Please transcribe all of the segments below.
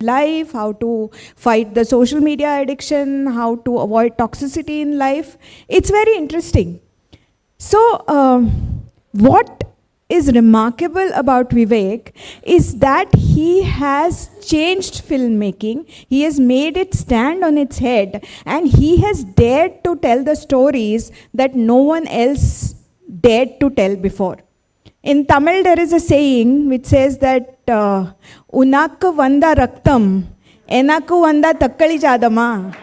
life, how to fight the social media addiction, how to avoid toxicity in life. It's very interesting. So, what is remarkable about Vivek is that he has changed filmmaking, he has made it stand on its head, and he has dared to tell the stories that no one else dared to tell before. In Tamil, there is a saying which says that Unakku vanda raktam, enakku vanda takkali chadama.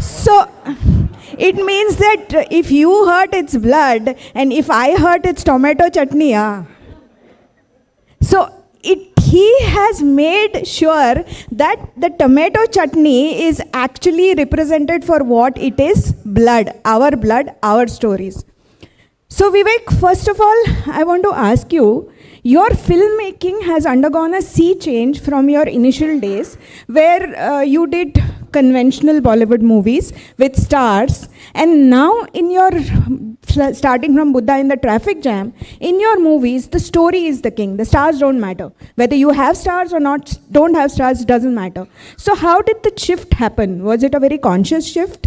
So, it means that if you hurt, it's blood, and if I hurt, it's tomato chutney. So, he has made sure that the tomato chutney is actually represented for what it is, blood, our stories. So Vivek, first of all, I want to ask you, your filmmaking has undergone a sea change from your initial days, where you did conventional Bollywood movies with stars, and now in your, starting from Buddha in the Traffic Jam, in your movies, the story is the king. The stars don't matter. Whether you have stars or not, don't have stars, doesn't matter. So how did the shift happen? Was it a very conscious shift?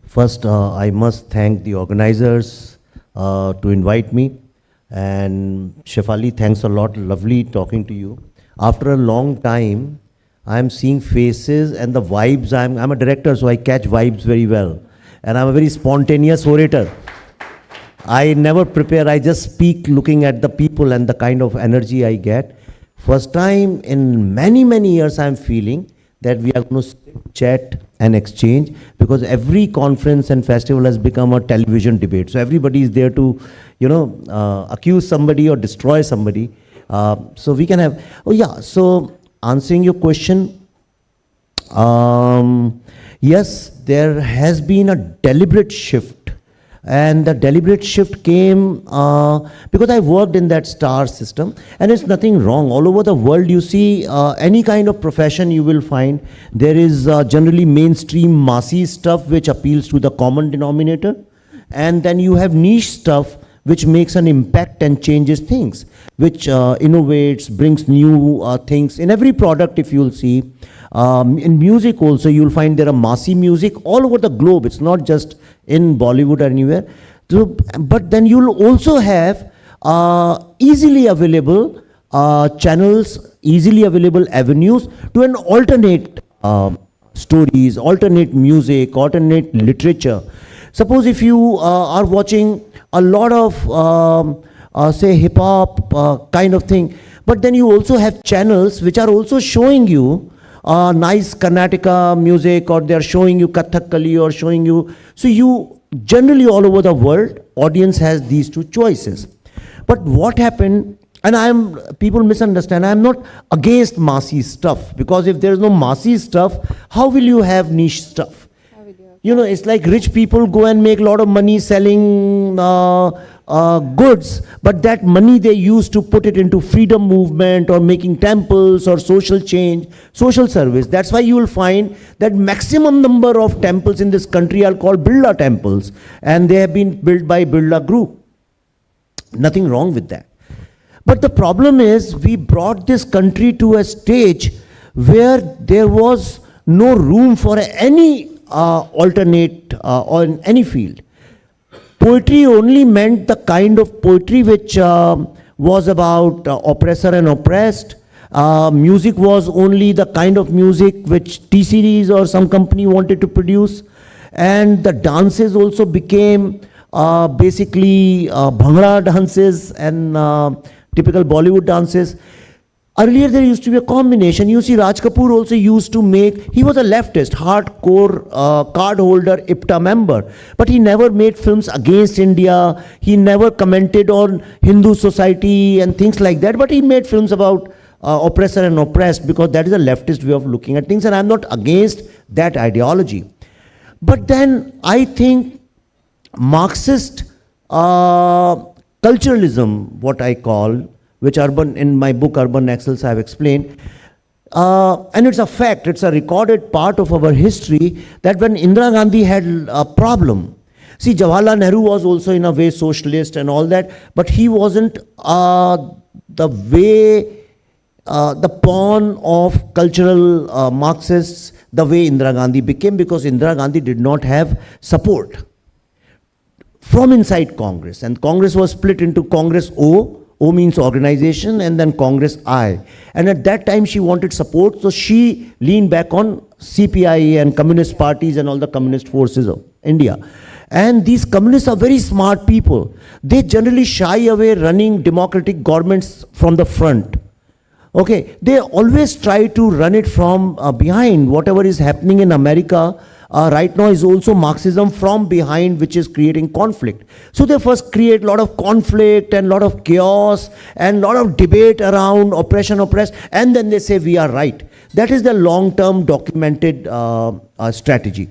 First, I must thank the organizers to invite me. And Shefali, thanks a lot. Lovely talking to you. After a long time, I'm seeing faces and the vibes. I'm a director, so I catch vibes very well. And I'm a very spontaneous orator. I never prepare, I just speak looking at the people and the kind of energy I get. First time in many, many years I'm feeling that we are going to chat and exchange, because every conference and festival has become a television debate. So everybody is there to, accuse somebody or destroy somebody. So we can have, so answering your question, yes, there has been a deliberate shift. And the deliberate shift came because I worked in that star system, and it's nothing wrong. All over the world, you see any kind of profession you will find, there is generally mainstream massy stuff which appeals to the common denominator, and then you have niche stuff which makes an impact and changes things, which innovates, brings new things. In every product, if you'll see, in music also, you'll find there are massy music all over the globe. It's not just in Bollywood or anywhere. So, but then you'll also have easily available channels, easily available avenues to an alternate stories, alternate music, alternate literature. Suppose if you are watching a lot of, say, hip-hop kind of thing, but then you also have channels which are also showing you nice Karnataka music, or they are showing you Kathakali, or showing you, so you generally all over the world, audience has these two choices. But what happened, and people misunderstand, I'm not against massy stuff, because if there is no massy stuff, how will you have niche stuff? You know, it's like rich people go and make a lot of money selling goods, but that money they use to put it into freedom movement or making temples or social change, social service. That's why you will find that maximum number of temples in this country are called Birla temples, and they have been built by Birla Group. Nothing wrong with that. But the problem is, we brought this country to a stage where there was no room for any alternate or in any field. Poetry only meant the kind of poetry which was about oppressor and oppressed. Music was only the kind of music which T-Series or some company wanted to produce. And the dances also became basically Bhangra dances and typical Bollywood dances. Earlier there used to be a combination. You see, Raj Kapoor also used to make, he was a leftist, hardcore card holder, IPTA member, but he never made films against India. He never commented on Hindu society and things like that, but he made films about oppressor and oppressed, because that is a leftist way of looking at things, and I'm not against that ideology. But then I think Marxist culturalism, what I call, which in my book Urban Excels I have explained, and it's a fact, it's a recorded part of our history, that when Indira Gandhi had a problem, See, Jawaharlal Nehru was also in a way socialist and all that, but he wasn't the way, the pawn of cultural Marxists the way Indira Gandhi became, because Indira Gandhi did not have support from inside Congress. And Congress was split into Congress O means organization, and then Congress I. And at that time she wanted support, so she leaned back on CPI and communist parties and all the communist forces of India. And these communists are very smart people. They generally shy away running democratic governments from the front. Okay, they always try to run it from behind. Whatever is happening in America right now is also Marxism from behind, which is creating conflict. So they first create a lot of conflict and a lot of chaos and a lot of debate around oppression, oppressed, and then they say we are right. That is the long-term documented strategy.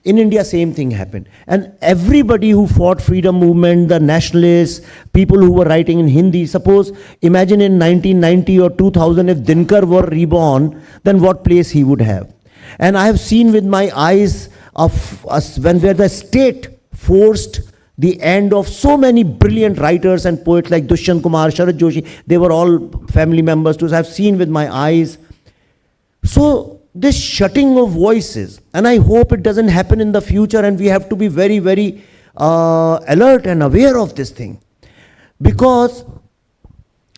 In India, same thing happened. And everybody who fought freedom movement, the nationalists, people who were writing in Hindi, suppose, imagine in 1990 or 2000, if Dinkar were reborn, then what place he would have. And I have seen with my eyes of us where the state forced the end of so many brilliant writers and poets like Dushyant Kumar, Sharad Joshi, they were all family members too. So I have seen with my eyes. So this shutting of voices, and I hope it doesn't happen in the future, and we have to be very, very alert and aware of this thing. Because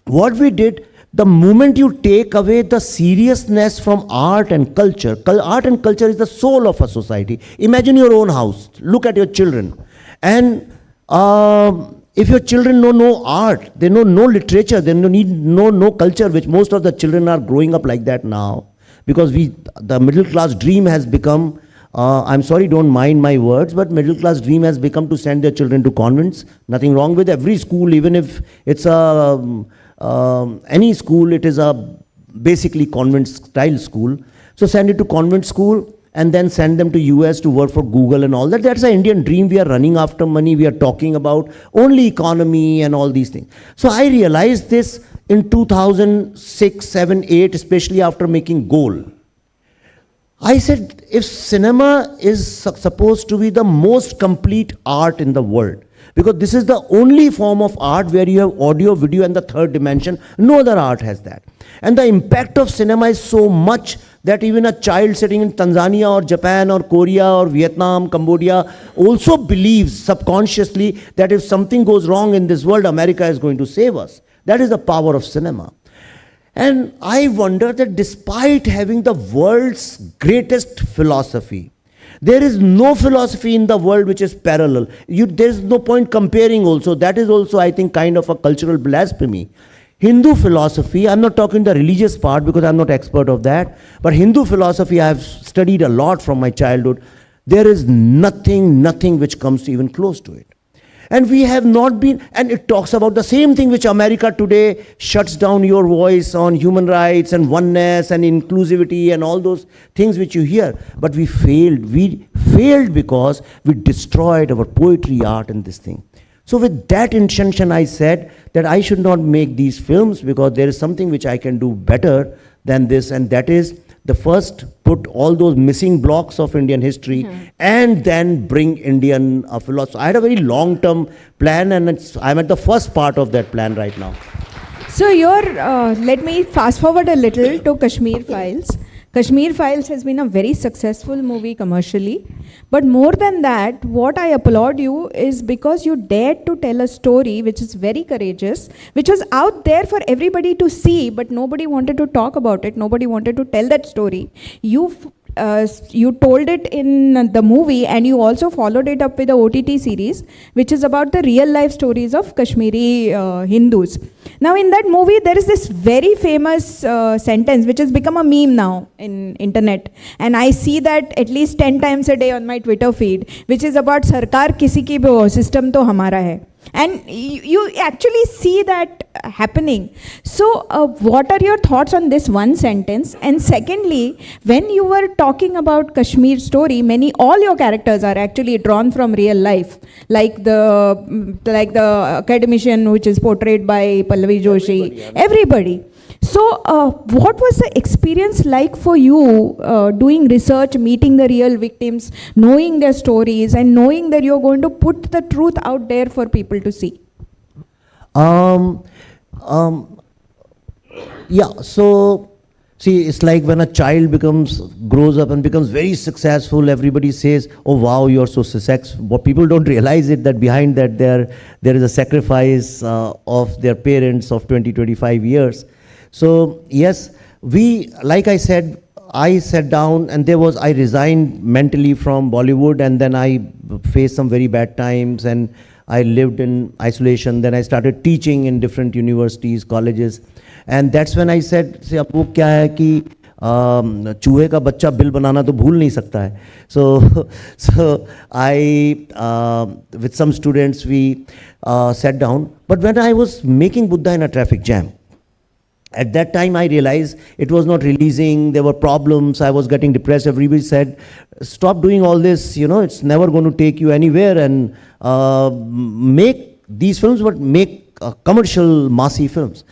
what we did, the moment you take away the seriousness from art and culture is the soul of a society. Imagine your own house, look at your children, and if your children know no art, they know no literature, they know no culture, which most of the children are growing up like that now. Because the middle class dream has become, I'm sorry, don't mind my words, but middle class dream has become to send their children to convents. Nothing wrong with every school, even if it's any school, it is a basically convent style school. So send it to convent school and then send them to US to work for Google and all that. That's an Indian dream. We are running after money. We are talking about only economy and all these things. So I realized this in 2006, 7, 8, especially after making Goal. I said, if cinema is supposed to be the most complete art in the world, because this is the only form of art where you have audio, video and the third dimension, no other art has that. And the impact of cinema is so much that even a child sitting in Tanzania or Japan or Korea or Vietnam, Cambodia also believes subconsciously that if something goes wrong in this world, America is going to save us. That is the power of cinema. And I wonder that despite having the world's greatest philosophy, there is no philosophy in the world which is parallel. There is no point comparing also. That is also, I think, kind of a cultural blasphemy. Hindu philosophy, I'm not talking the religious part because I'm not expert of that, but Hindu philosophy I have studied a lot from my childhood. There is nothing which comes even close to it. And we have not been, and it talks about the same thing which America today shuts down your voice on human rights and oneness and inclusivity and all those things which you hear. But we failed. We failed because we destroyed our poetry, art and this thing. So with that intention, I said that I should not make these films because there is something which I can do better than this, and that is the first put all those missing blocks of Indian history and then bring Indian philosophy. I had a very long-term plan, and I'm at the first part of that plan right now. So let me fast forward a little to Kashmir Files. Kashmir Files has been a very successful movie commercially. But more than that, what I applaud you is because you dared to tell a story which is very courageous, which was out there for everybody to see, but nobody wanted to talk about it. Nobody wanted to tell that story. You told it in the movie, and you also followed it up with a OTT series, which is about the real life stories of Kashmiri Hindus. Now in that movie, there is this very famous sentence which has become a meme now in internet. And I see that at least 10 times a day on my Twitter feed, which is about Sarkar kisi ki bhi ho, system to hamara hai. And you actually see that happening. So what are your thoughts on this one sentence? And secondly, when you were talking about Kashmir story, all your characters are actually drawn from real life, like the academician which is portrayed by Pallavi Joshi, everybody. So, what was the experience like for you doing research, meeting the real victims, knowing their stories, and knowing that you're going to put the truth out there for people to see? Um, um, yeah, so see, it's like when a child grows up and becomes very successful, everybody says, oh wow, you're so successful. What people don't realize is that behind that there is a sacrifice of their parents of 20, 25 years. So yes, like I said, I sat down and I resigned mentally from Bollywood, and then I faced some very bad times and I lived in isolation. Then I started teaching in different universities, colleges. And that's when I said, see, अब वो क्या है कि चूहे का बच्चा bill बनाना तो भूल नहीं सकता है. So I, with some students, we sat down. But when I was making Buddha in a traffic jam, at that time, I realized it was not releasing. There were problems. I was getting depressed. Everybody said, stop doing all this. You know, it's never going to take you anywhere. And make these films, but make commercial, massy films.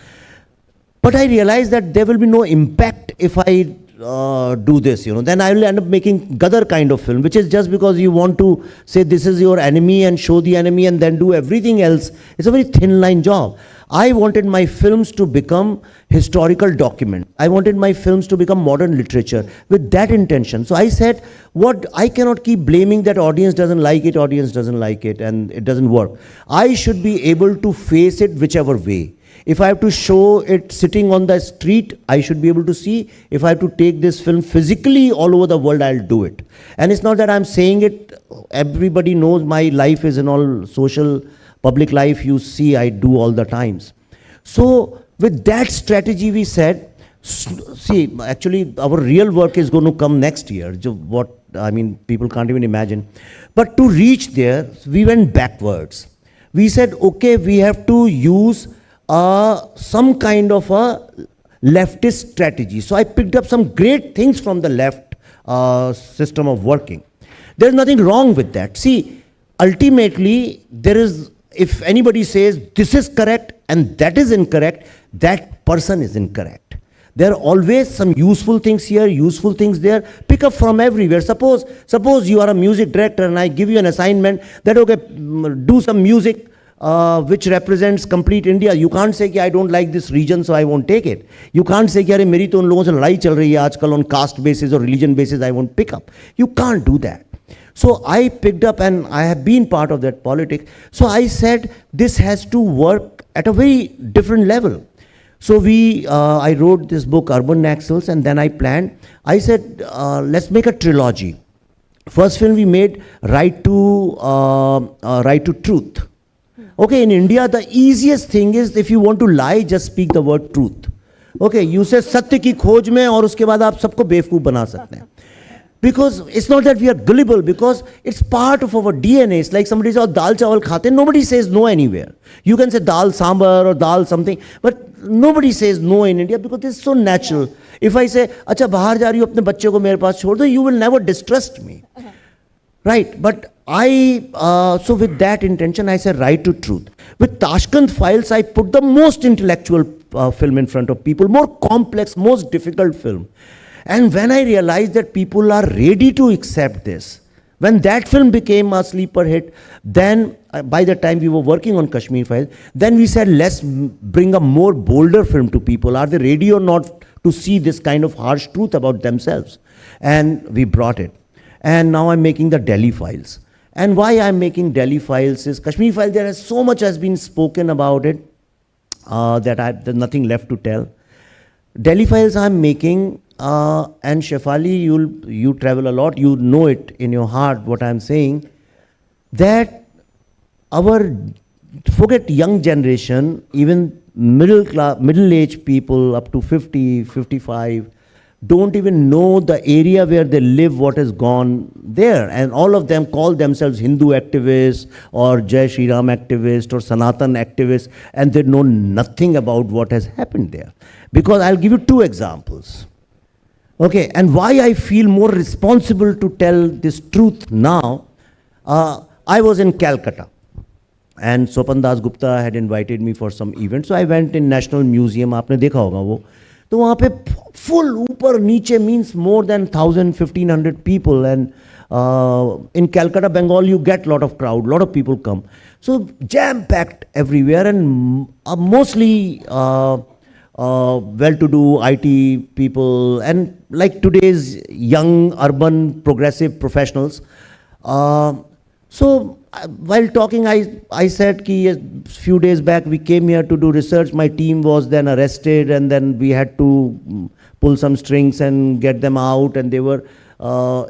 But I realized that there will be no impact if I do this, you know. Then I will end up making Gadar kind of film, which is just because you want to say this is your enemy and show the enemy and then do everything else. It's a very thin line job. I wanted my films to become historical document. I wanted my films to become modern literature with that intention. So I said, I cannot keep blaming that audience doesn't like it, and it doesn't work. I should be able to face it whichever way. If I have to show it sitting on the street, I should be able to see. If I have to take this film physically all over the world, I'll do it. And it's not that I'm saying it, everybody knows my life is in all social, public life, you see I do all the times. So with that strategy we said, see, actually our real work is going to come next year. People can't even imagine. But to reach there, we went backwards. We said, okay, we have to use some kind of a leftist strategy. So I picked up some great things from the left system of working. There's nothing wrong with that. See, ultimately, if anybody says this is correct and that is incorrect, that person is incorrect. There are always some useful things here, useful things there. Pick up from everywhere. Suppose you are a music director and I give you an assignment that, okay, do some music which represents complete India. You can't say, I don't like this region, so I won't take it. You can't say, मेरी तो उन लोगों से लड़ाई चल रही है आजकल on caste basis or religion basis, I won't pick up. You can't do that. So I picked up, and I have been part of that politics. So I said, this has to work at a very different level. So I wrote this book, Urban Naxals, and then I planned. I said, let's make a trilogy. First film we made, Right to Truth. Okay, in India, the easiest thing is, if you want to lie, just speak the word truth. Okay, you say सत्य की खोज में, और उसके बाद आप सबको बेवकूफ बना सकते हैं. Because it's not that we are gullible, because it's part of our DNA. It's like somebody says, dal chawal khate. Nobody says no anywhere. You can say dal sambar or dal something, but nobody says no in India because it's so natural. If I say, अच्छा बाहर जा रही हो अपने बच्चे को मेरे पास छोड़ दो, you will never distrust me. Right, but so with that intention, I said Right to Truth. With Tashkent Files, I put the most intellectual film in front of people, more complex, most difficult film. And when I realized that people are ready to accept this, when that film became a sleeper hit, then by the time we were working on Kashmir Files, then we said, let's bring a more bolder film to people. Are they ready or not to see this kind of harsh truth about themselves? And we brought it. And now I'm making the Delhi Files. And why I'm making Delhi Files is Kashmir Files, there is so much has been spoken about it that there's nothing left to tell. Delhi Files I'm making, and Shefali, you travel a lot, you know it in your heart what I'm saying, that forget young generation, even middle-aged people up to 50, 55, don't even know the area where they live, what has gone there. And all of them call themselves Hindu activists or Jai Shri Ram activists or Sanatan activists, and they know nothing about what has happened there. Because I'll give you two examples. Okay, and why I feel more responsible to tell this truth now. I was in Calcutta. and Sopan Das Gupta had invited me for some event. So I went in National Museum. आपने देखा होगा वो. तो वहाँ पे full ऊपर नीचे means more than 1,000-1,500 people, and in Calcutta, Bengal, you get lot of crowd, lot of people come. So jam packed everywhere, and mostly well-to-do IT people, and like today's young urban progressive professionals. So while talking, I said कि a few days back we came here to do research. My team was then arrested, and then we had to pull some strings and get them out. And they were,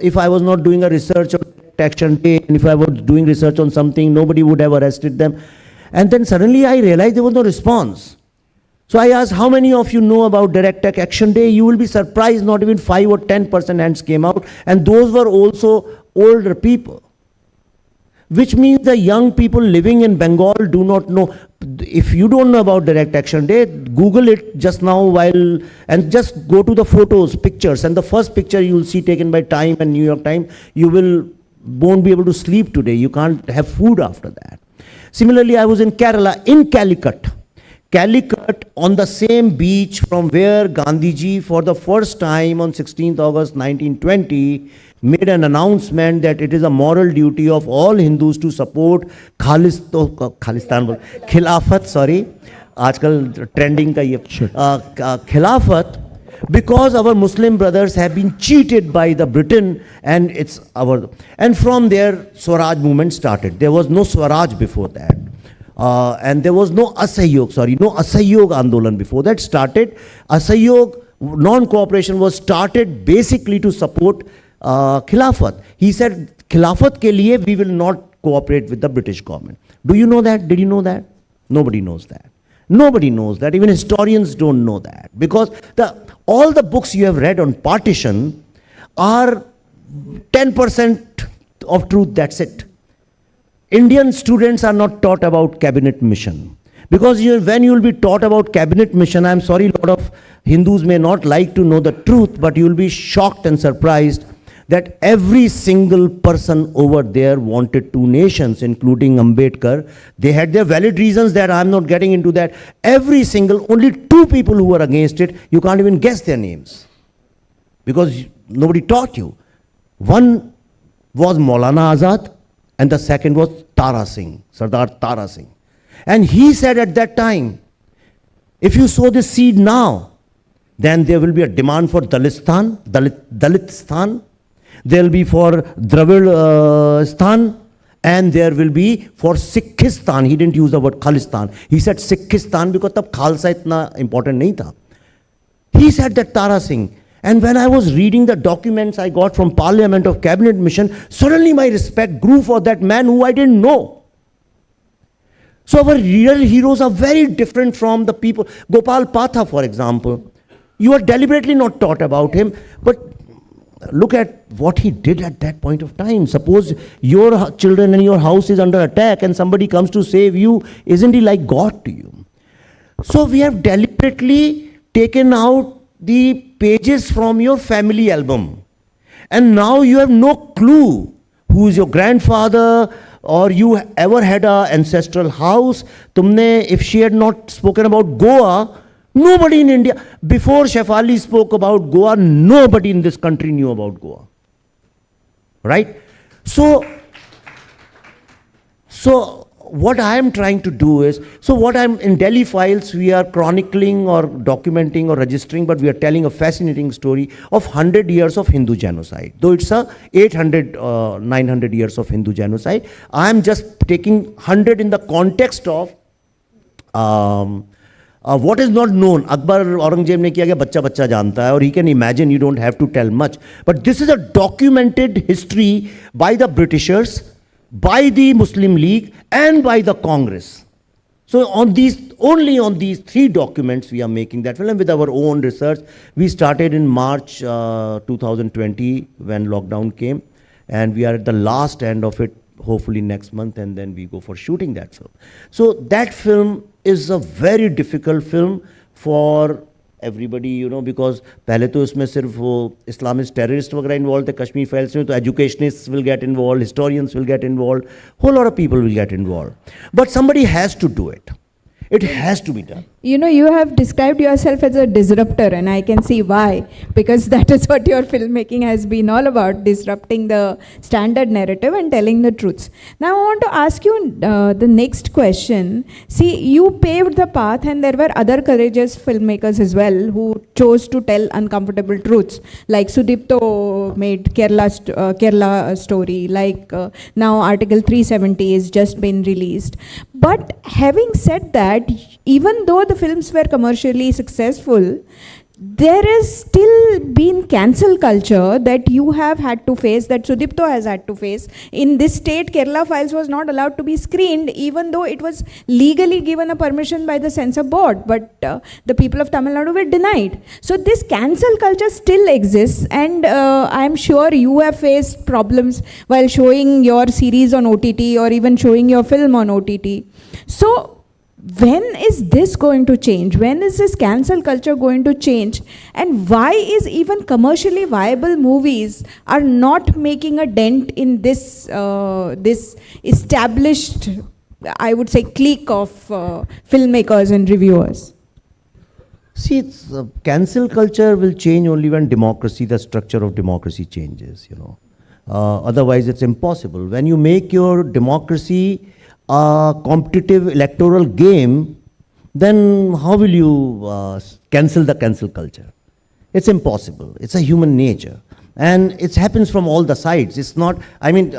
if I was not doing a research on Action Day, and if I was doing research on something, nobody would have arrested them. And then suddenly I realized there was no response. So I asked, how many of you know about Direct Action Day? You will be surprised, not even 5 or 10% hands came out. And those were also older people. Which means the young people living in Bengal do not know. If you don't know about Direct Action Day, Google it just now and just go to the photos, pictures, and the first picture you will see taken by Time and New York Times, you won't be able to sleep today. You can't have food after that. Similarly, I was in Kerala, in Calicut. Calicut, on the same beach from where Gandhiji, for the first time on 16th August 1920, made an announcement that it is a moral duty of all Hindus to support Khilafat, sorry, आजकल trending का ये Khilafat, because our Muslim brothers have been cheated by the Britain, and and from there Swaraj movement started. There was no Swaraj before that. And there was no Asahyog Andolan before that started. Asahyog, non-cooperation, was started basically to support Khilafat. He said, Khilafat ke liye we will not cooperate with the British government. Do you know that? Did you know that? Nobody knows that. Nobody knows that. Even historians don't know that. Because all the books you have read on partition are 10% of truth, that's it. Indian students are not taught about cabinet mission. Because when you will be taught about cabinet mission, I am sorry, a lot of Hindus may not like to know the truth, but you will be shocked and surprised that every single person over there wanted two nations, including Ambedkar. They had their valid reasons that I am not getting into that. Only 2 people who were against it, you can't even guess their names. Because nobody taught you. One was Maulana Azad, and the second was Tara Singh, Sardar Tara Singh. And he said at that time, if you sow this seed now, then there will be a demand for Dalitisthan, there will be for Dravidistan, and there will be for Sikhistan. He didn't use the word Khalistan. He said Sikhistan because tab Khalsa itna important nahi tha. He said that, Tara Singh. And when I was reading the documents I got from Parliament of Cabinet Mission, suddenly my respect grew for that man who I didn't know. So our real heroes are very different from the people. Gopal Patha, for example. You are deliberately not taught about him, but look at what he did at that point of time. Suppose your children and your house is under attack and somebody comes to save you, isn't he like God to you? So we have deliberately taken out the pages from your family album. And now you have no clue who is your grandfather, or you ever had an ancestral house. If she had not spoken about Goa, nobody in India, before Shefali spoke about Goa, nobody in this country knew about Goa. Right? So what I am trying to do is, in Delhi Files, we are chronicling or documenting or registering, but we are telling a fascinating story of 100 years of Hindu genocide. Though it's 800, 900 years of Hindu genocide, I am just taking 100 in the context of what is not known. Akbar Aurangzeb ne kiya bachcha janta hai, or he can imagine, you don't have to tell much. But this is a documented history by the Britishers, by the Muslim League, and by the Congress. So only on these 3 documents we are making that film with our own research. We started in March 2020 when lockdown came, and we are at the last end of it, hopefully next month, and then we go for shooting that film. So that film is a very difficult film for everybody, you know, because पहले तो इसमें सिर्फ वो Islamist terrorist वगैरह involved थे Kashmir files में, तो educationists will get involved, historians will get involved, whole lot of people will get involved. But somebody has to do it. It has to be done. You know, you have described yourself as a disruptor, and I can see why, because that is what your filmmaking has been all about, disrupting the standard narrative and telling the truths. Now, I want to ask you the next question. See, you paved the path, and there were other courageous filmmakers as well who chose to tell uncomfortable truths, like Sudipto made Kerala story, like now Article 370 is just been released. But having said that, even though the films were commercially successful, there has still been cancel culture that you have had to face, that Sudipto has had to face. In this state, Kerala Files was not allowed to be screened, even though it was legally given a permission by the censor board, but the people of Tamil Nadu were denied. So this cancel culture still exists, and I'm sure you have faced problems while showing your series on OTT or even showing your film on OTT. So when is this going to change? When is this cancel culture going to change? And why is even commercially viable movies are not making a dent in this this established, I would say, clique of filmmakers and reviewers? See, cancel culture will change only when democracy, the structure of democracy changes, you know. Otherwise, it's impossible. When you make your democracy a competitive electoral game, then how will you cancel the cancel culture? It's impossible. It's a human nature. And it happens from all the sides. It's not, I mean,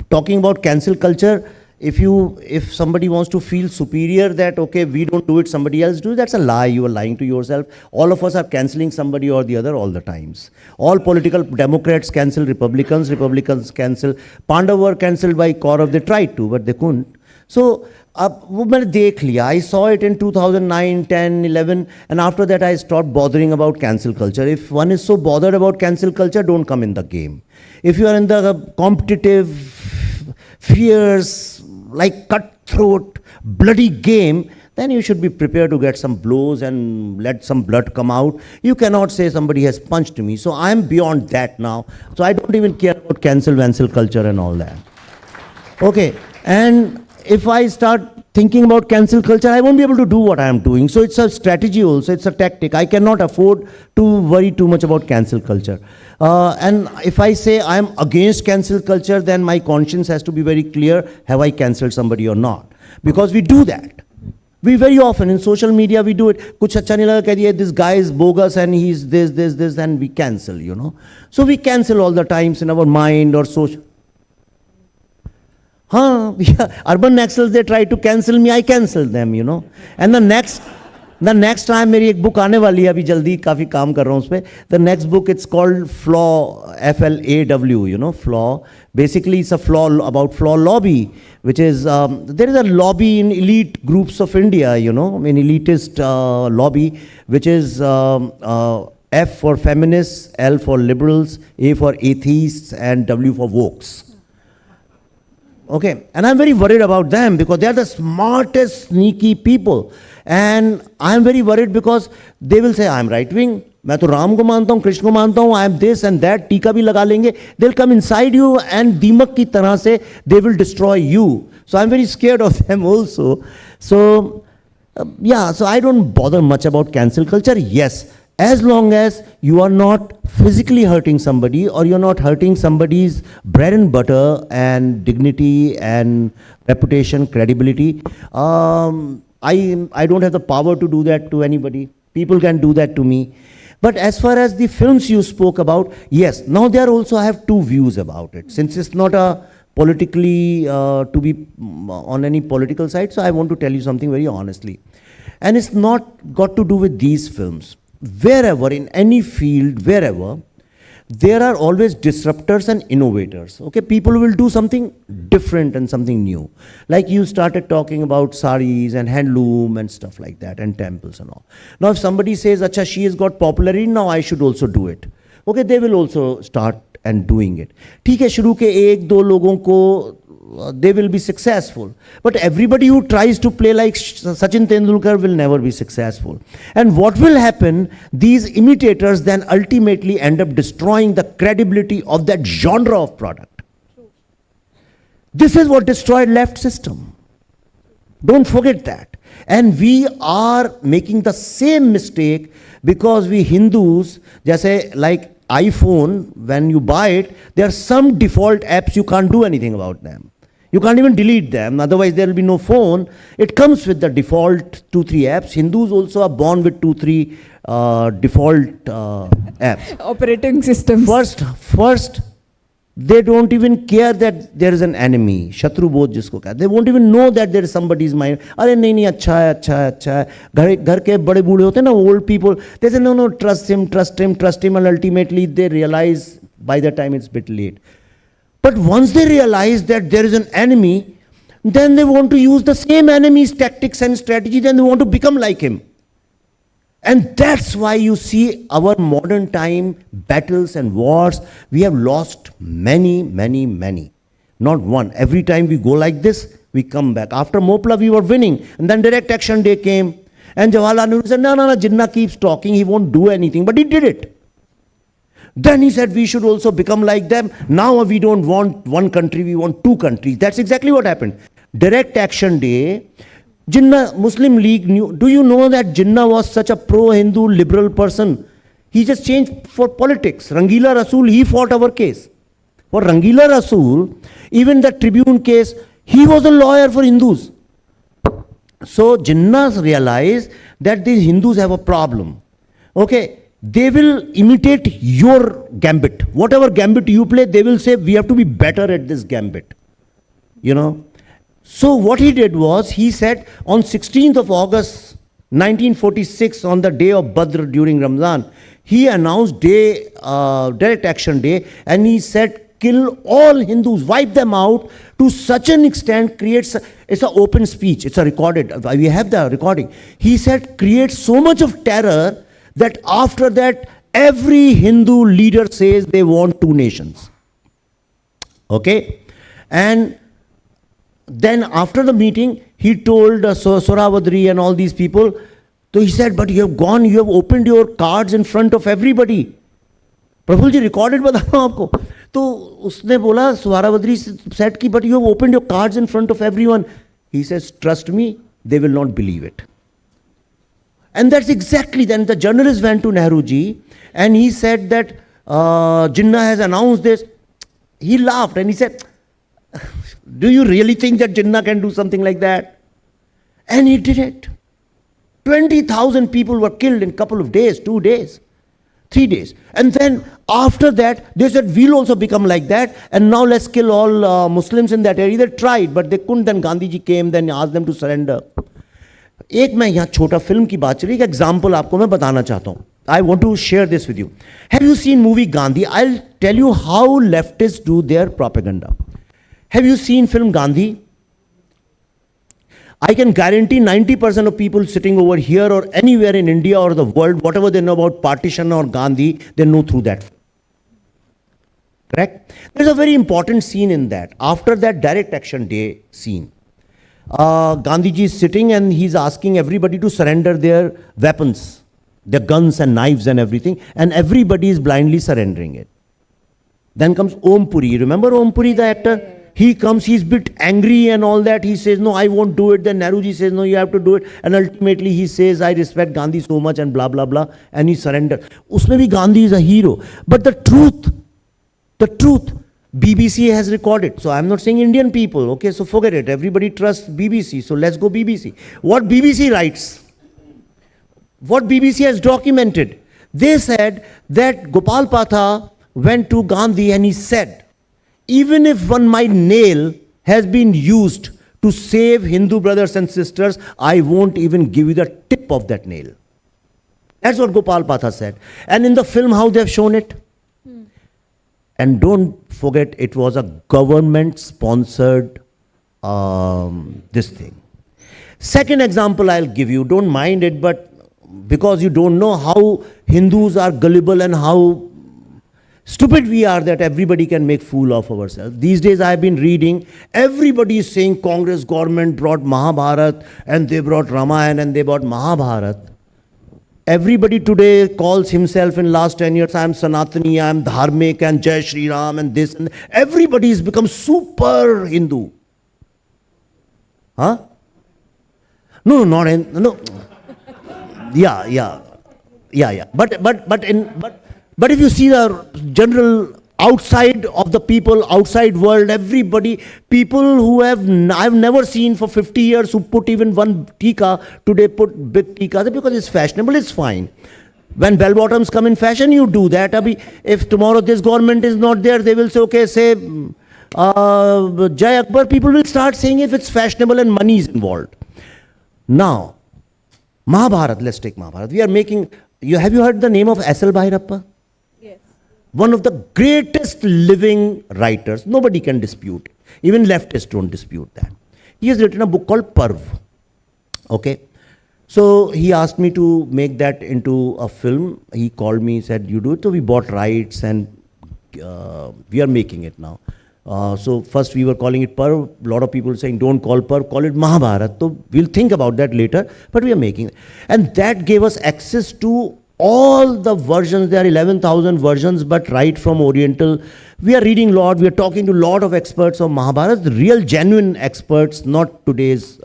talking about cancel culture, if somebody wants to feel superior that, okay, we don't do it, somebody else do it, that's a lie. You are lying to yourself. All of us are cancelling somebody or the other all the times. All political Democrats cancel Republicans, Republicans cancel. Pandav were cancelled by Kaurav. They tried to, but they couldn't. So, वो मैंने देख लिया. I saw it in 2009, 10, 11, and after that I stopped bothering about cancel culture. If one is so bothered about cancel culture, don't come in the game. If you are in the competitive, fierce, like cutthroat, bloody game, then you should be prepared to get some blows and let some blood come out. You cannot say somebody has punched me. So I am beyond that now. So I don't even care about cancel culture and all that. Okay, and if I start thinking about cancel culture, I won't be able to do what I am doing. So it's a strategy also, it's a tactic. I cannot afford to worry too much about cancel culture. And if I say I am against cancel culture, then my conscience has to be very clear, have I cancelled somebody or not? Because we do that. We very often, in social media, we do it. Kuch acha nahi laga, keh diya, this guy is bogus and he's this, and we cancel, you know. So we cancel all the times in our mind or social. Urban Naxals, they try to cancel me, I cancel them, you know. And the next time मेरी एक book आने वाली है अभी जल्दी, काफ़ी काम कर रहा हूँ उस पे. The next book, it's called Flaw, F-L-A-W, you know, Flaw. Basically, it's a flaw about flaw lobby, which is, there is a lobby in elite groups of India, you know, an elitist lobby, which is F for feminists, L for liberals, A for atheists, and W for wokes. Okay, and I'm very worried about them because they are the smartest, sneaky people. And I'm very worried because they will say, I'm right wing, मैं तो राम को मानता हूँ, कृष्ण को मानता हूँ, I am this and that, टीका भी लगा लेंगे. They'll come inside you and दीमक की तरह से they will destroy you. So I'm very scared of them also. So, yeah, so I don't bother much about cancel culture. Yes, as long as you are not physically hurting somebody or you're not hurting somebody's bread and butter and dignity and reputation, credibility, I don't have the power to do that to anybody. People can do that to me. But as far as the films you spoke about, yes, now there also I have two views about it. Since it's not a politically, to be on any political side, so I want to tell you something very honestly. And it's not got to do with these films. Wherever, in any field, wherever, there are always disruptors and innovators. Okay, people will do something different and something new. Like you started talking about saris and handloom and stuff like that, and temples and all. Now if somebody says, acha, she has got popularity, now I should also do it. Okay, they will also start and doing it. ठीक है, शुरू के एक दो लोगों को they will be successful. But everybody who tries to play like Sachin Tendulkar will never be successful. And what will happen, these imitators then ultimately end up destroying the credibility of that genre of product. This is what destroyed left system. Don't forget that. And we are making the same mistake because we Hindus, just like iPhone, when you buy it, there are some default apps you can't do anything about them. You can't even delete them, otherwise there will be no phone. It comes with the default 2-3 apps. Hindus also are born with 2-3 default apps. Operating systems. First, they don't even care that there is an enemy. Shatru bodh jisko kehte. They won't even know that there is somebody's mind. Are nahi, acha hai, acha hai, acha hai. Ghar ke bade boode hote na, old people. They say, no, trust him. And ultimately they realize by the time it's a bit late. But once they realize that there is an enemy, then they want to use the same enemy's tactics and strategy, then they want to become like him. And that's why you see our modern time battles and wars, we have lost many. Not one. Every time we go like this, we come back. After Mopla, we were winning. And then Direct Action Day came. And Jawaharlal Nehru said, no, Jinnah keeps talking, he won't do anything. But he did it. Then he said, we should also become like them. Now we don't want one country, we want 2 countries. That's exactly what happened. Direct Action Day, Jinnah, Muslim League knew. Do you know that Jinnah was such a pro-Hindu liberal person? He just changed for politics. Rangila Rasool, he fought our case. For Rangila Rasool, even the Tribune case, he was a lawyer for Hindus. So Jinnahs realized that these Hindus have a problem. Okay, they will imitate your gambit. Whatever gambit you play, they will say, we have to be better at this gambit. You know. So what he did was, he said on 16th of August 1946, on the day of Badr during Ramzan, he announced Direct Action Day, and he said, kill all Hindus, wipe them out to such an extent, it's an open speech, it's a recorded, we have the recording. He said, create so much of terror that after that, every Hindu leader says they want 2 nations. Okay? And then after the meeting, he told Soravadri and all these people, so he said, but you have opened your cards in front of everybody. Prabhu ji, recorded bata raha hu aapko. So usne bola, Soravadri said, but you have opened your cards in front of everyone. He says, trust me, they will not believe it. And that's exactly, then the journalist went to Nehru ji, and he said that Jinnah has announced this. He laughed and he said, do you really think that Jinnah can do something like that? And he did it. 20,000 people were killed in a couple of days, 2 days, 3 days. And then after that, they said, we'll also become like that. And now let's kill all Muslims in that area. They tried, but they couldn't. Then Gandhi ji came, then asked them to surrender. एक मैं यहाँ छोटा film की बात चली, एक example आपको मैं बताना चाहता हूँ. I want to share this with you. Have you seen movie Gandhi? I'll tell you how leftists do their propaganda. Have you seen film Gandhi? I can guarantee 90% of people sitting over here or anywhere in India or the world, whatever they know about partition or Gandhi, they know through that. Correct? There's a very important scene in that. After that Direct Action Day scene, Gandhiji is sitting and he's asking everybody to surrender their weapons, their guns and knives and everything, and everybody is blindly surrendering it. Then comes Om Puri. Remember Om Puri, the actor? He comes, he's a bit angry and all that. He says, no, I won't do it. Then Nehruji says, no, you have to do it. And ultimately he says, I respect Gandhi so much and blah, blah, blah. And he surrendered. Usme bhi Gandhi is a hero. But the truth, BBC has recorded. So I'm not saying Indian people. Okay, so forget it. Everybody trusts BBC. So let's go BBC. What BBC writes, what BBC has documented, they said that Gopal Patha went to Gandhi and he said, even if one my nail has been used to save Hindu brothers and sisters, I won't even give you the tip of that nail. That's what Gopal Patha said. And in the film, how they have shown it? And don't forget, it was a government-sponsored this thing. Second example I'll give you, don't mind it, but because you don't know how Hindus are gullible and how Stupid we are that everybody can make fool of ourselves. These days I have been reading, everybody is saying Congress government brought Mahabharat and they brought Ramayana and they brought Mahabharat. Everybody today calls himself in last 10 years, I am Sanatani, I am Dharmik and Jai Shri Ram and this. And everybody has become super Hindu. Huh? No, not in, no. Yeah. But if you see the general outside of the people, outside world, everybody, people who I've never seen for 50 years who put even one tika, today put big tika, because it's fashionable, it's fine. When bell bottoms come in fashion, you do that. Abhi, if tomorrow this government is not there, they will say, okay, say Jai Akbar, people will start saying if it's fashionable and money is involved. Now, Mahabharat, let's take Mahabharat. We are making, have you heard the name of S.L. Bhairappa? Yes. One of the greatest living writers. Nobody can dispute it. Even leftists don't dispute that. He has written a book called Parv. Okay. So he asked me to make that into a film. He called me, said, you do it. So we bought rights and we are making it now. So first we were calling it Parv. A lot of people saying, don't call Parv, call it Mahabharat. So we'll think about that later, but we are making it. And that gave us access to all the versions. There are 11,000 versions, but right from Oriental. We are reading a lot, we are talking to a lot of experts of Mahabharat, the real genuine experts, not today's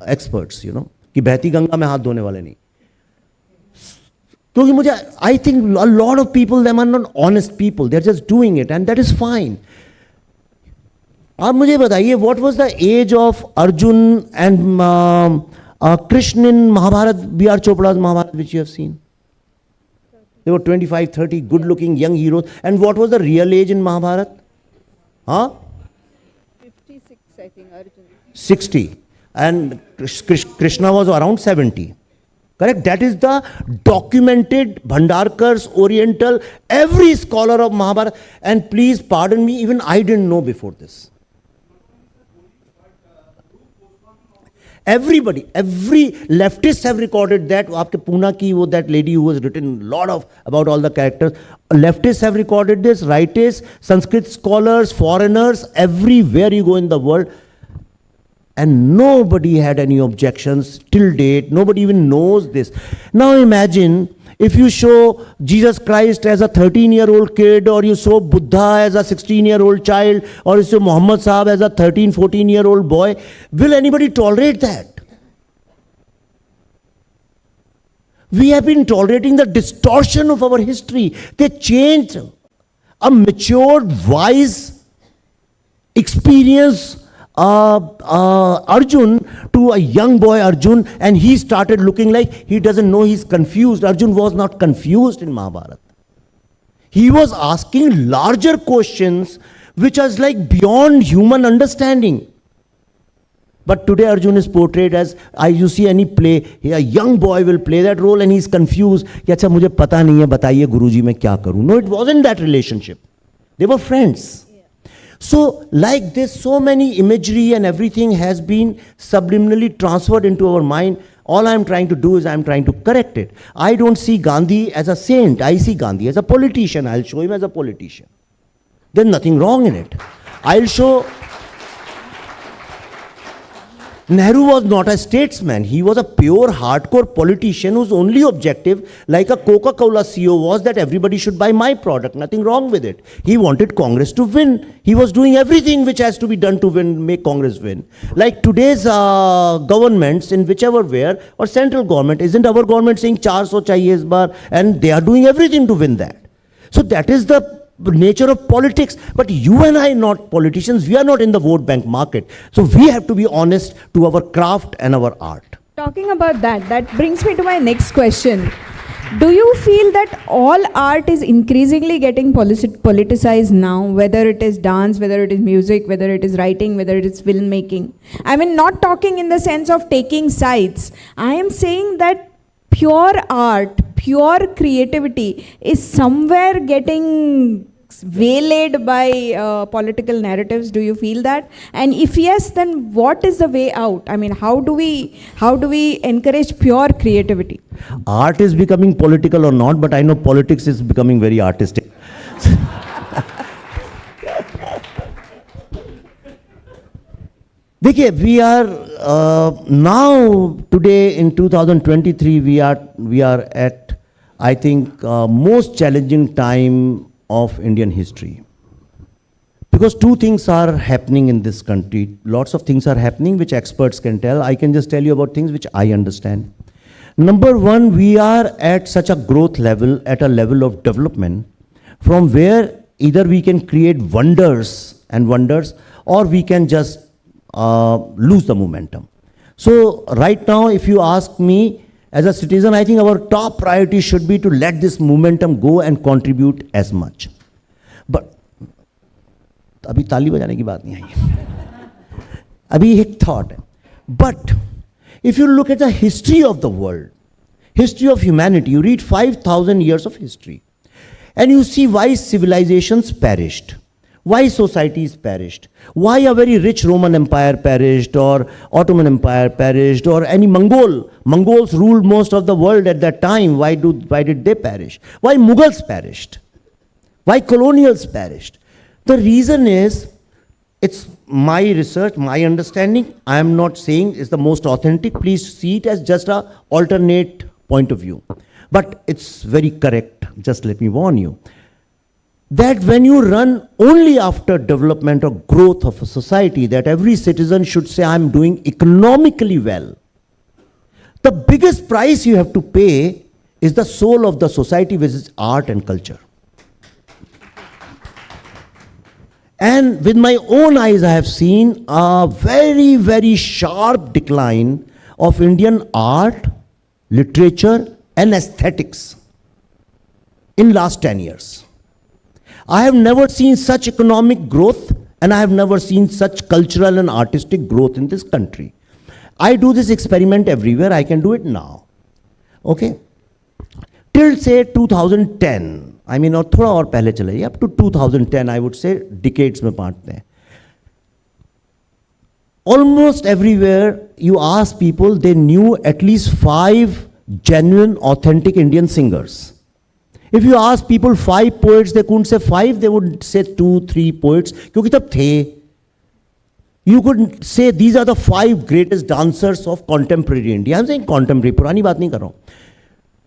experts, you know. कि बहती गंगा में हाथ धोने वाले नहीं. क्योंकि मुझे, I think a lot of people, them are not honest people. They're just doing it and that is fine. आप मुझे बताइए, what was the age of Arjun and Krishna in Mahabharat, B.R. Chopra's Mahabharat, which you have seen? They were 25, 30, good-looking young heroes. And what was the real age in Mahabharat? Huh? 56, I think, Arjun. 60. And Krishna was around 70. Correct? That is the documented Bhandarkar's Oriental, every scholar of Mahabharata. And please pardon me, even I didn't know before this. Everybody, every leftists have recorded that. Aapke Pune ki wo, that lady who has written a lot of about all the characters. Leftists have recorded this, rightists, Sanskrit scholars, foreigners, everywhere you go in the world. And nobody had any objections till date. Nobody even knows this. Now imagine if you show Jesus Christ as a 13-year-old kid, or you show Buddha as a 16-year-old child, or you show Muhammad Sahab as a 13, 14-year-old boy, will anybody tolerate that? We have been tolerating the distortion of our history. They changed a matured, wise, experienced Arjun to a young boy Arjun, and he started looking like he doesn't know, he's confused. Arjun was not confused in Mahabharata. He was asking larger questions which are like beyond human understanding. But today Arjun is portrayed as, you see any play, a young boy will play that role and he's confused. कि अच्छा मुझे पता नहीं है, बताइए गुरुजी मैं क्या करूं. No, it wasn't that relationship. They were friends. So like this, so many imagery and everything has been subliminally transferred into our mind. All I'm trying to do is I'm trying to correct it. I don't see Gandhi as a saint. I see Gandhi as a politician. I'll show him as a politician. There's nothing wrong in it. I'll show Nehru was not a statesman. He was a pure hardcore politician whose only objective, like a Coca-Cola CEO, was that everybody should buy my product. Nothing wrong with it. He wanted Congress to win. He was doing everything which has to be done to win, make Congress win. Like today's governments in whichever where, or central government, isn't our government saying 400 chahiye is bar, and they are doing everything to win that. So that is the nature of politics. But you and I, not politicians, we are not in the vote bank market. So we have to be honest to our craft and our art. Talking about that, that brings me to my next question. Do you feel that all art is increasingly getting politicized now, whether it is dance, whether it is music, whether it is writing, whether it is filmmaking? I mean, not talking in the sense of taking sides. I am saying that pure art, pure creativity is somewhere getting waylaid by political narratives. Do you feel that? And if yes, then what is the way out? I mean, how do we encourage pure creativity? Art is becoming political or not, but I know politics is becoming very artistic. देखिए, we are now today in 2023 we are at, I think, most challenging time of Indian history. Because two things are happening in this country. Lots of things are happening which experts can tell. I can just tell you about things which I understand. Number one, we are at such a growth level, at a level of development, from where either we can create wonders and wonders, or we can just lose the momentum. So right now, if you ask me, as a citizen, I think our top priority should be to let this momentum go and contribute as much. But अभी ताली बजाने की बात नहीं आई, अभी एक thought है. But if you look at the history of the world, history of humanity, you read 5,000 years of history, and you see why civilizations perished, why societies perished, why a very rich Roman Empire perished, or Ottoman Empire perished, or any Mongols ruled most of the world at that time. Why did they perish? Why Mughals perished? Why colonials perished? The reason is, it's my research, my understanding. I am not saying it's the most authentic. Please see it as just an alternate point of view. But it's very correct. Just let me warn you that when you run only after development or growth of a society, that every citizen should say, I'm doing economically well, the biggest price you have to pay is the soul of the society, which is art and culture. And with my own eyes, I have seen a very, very sharp decline of Indian art, literature, and aesthetics in last 10 years. I have never seen such economic growth, and I have never seen such cultural and artistic growth in this country. I do this experiment everywhere. I can do it now. Okay? Till say 2010. I mean, और थोड़ा और पहले चले जाइए, up to 2010, I would say, decades में बांटते हैं. Almost everywhere you ask people, they knew at least 5 genuine, authentic Indian singers. If you ask people 5 poets, they couldn't say 5, they would say 2, 3 poets, क्योंकि तब थे. You could say these are the 5 greatest dancers of contemporary India. I'm saying contemporary, पुरानी बात नहीं कर रहा हूँ.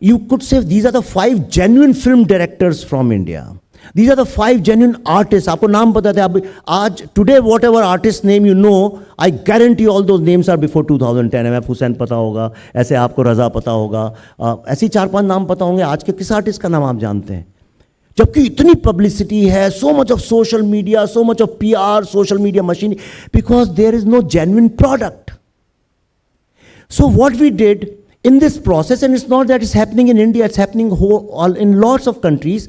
You could say these are the 5 genuine film directors from India. These are the 5 genuine artists. आपको नाम पता थे. आप आज today whatever artist name you know, I guarantee all those names are before 2010. M F Husain पता होगा, ऐसे आपको रज़ा पता होगा, ऐसे 4-5 नाम पता होंगे. आज के किस आर्टिस्ट का नाम आप जानते हैं? जबकि इतनी पब्लिसिटी है, so much of social media, so much of PR, social media machine, because there is no genuine product. So what we did in this process, and it's not that it's happening in India, it's happening in lots of countries,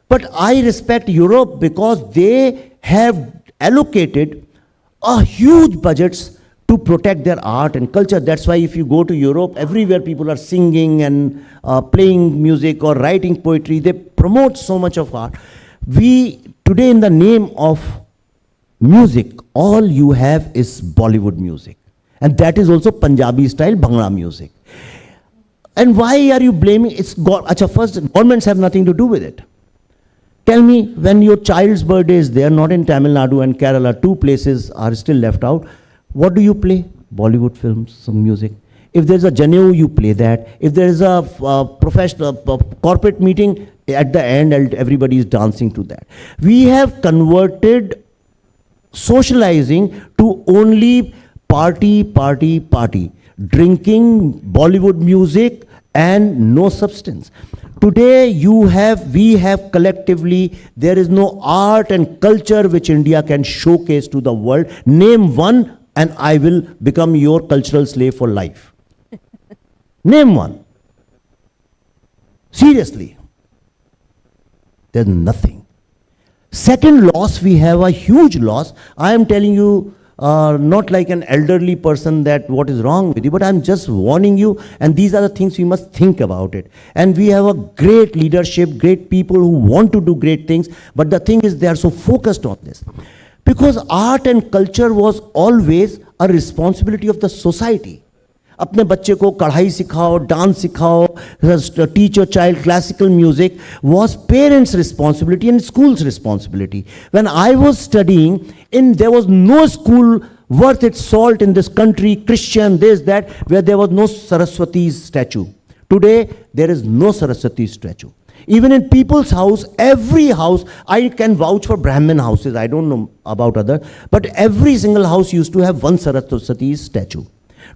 but I respect Europe because they have allocated a huge budgets to protect their art and culture. That's why if you go to Europe, everywhere people are singing and playing music or writing poetry. They promote so much of art. We, today in the name of music, all you have is Bollywood music. And that is also Punjabi style Bhangra music. And why are you blaming? First, governments have nothing to do with it. Tell me, when your child's birthday is there, not in Tamil Nadu and Kerala, 2 places are still left out, what do you play? Bollywood films, some music. If there's a Janeu, you play that. If there is a professional corporate meeting, at the end, everybody is dancing to that. We have converted socializing to only party, drinking Bollywood music and no substance. Today we have collectively, there is no art and culture which India can showcase to the world. Name one and I will become your cultural slave for life. Name one. Seriously. There's nothing. Second loss, we have a huge loss. I am telling you, not like an elderly person that what is wrong with you, but I'm just warning you, and these are the things we must think about it. And we have a great leadership, great people who want to do great things, but the thing is they are so focused on this. Because art and culture was always a responsibility of the society. अपने बच्चे को कढ़ाई सिखाओ, dance सिखाओ, teach your child classical music was parents' responsibility and schools' responsibility. When I was studying, there was no school worth its salt in this country, Christian, this, that, where there was no Saraswati's statue. Today, there is no Saraswati statue. Even in people's house, every house, I can vouch for Brahmin houses, I don't know about other, but every single house used to have one Saraswati statue.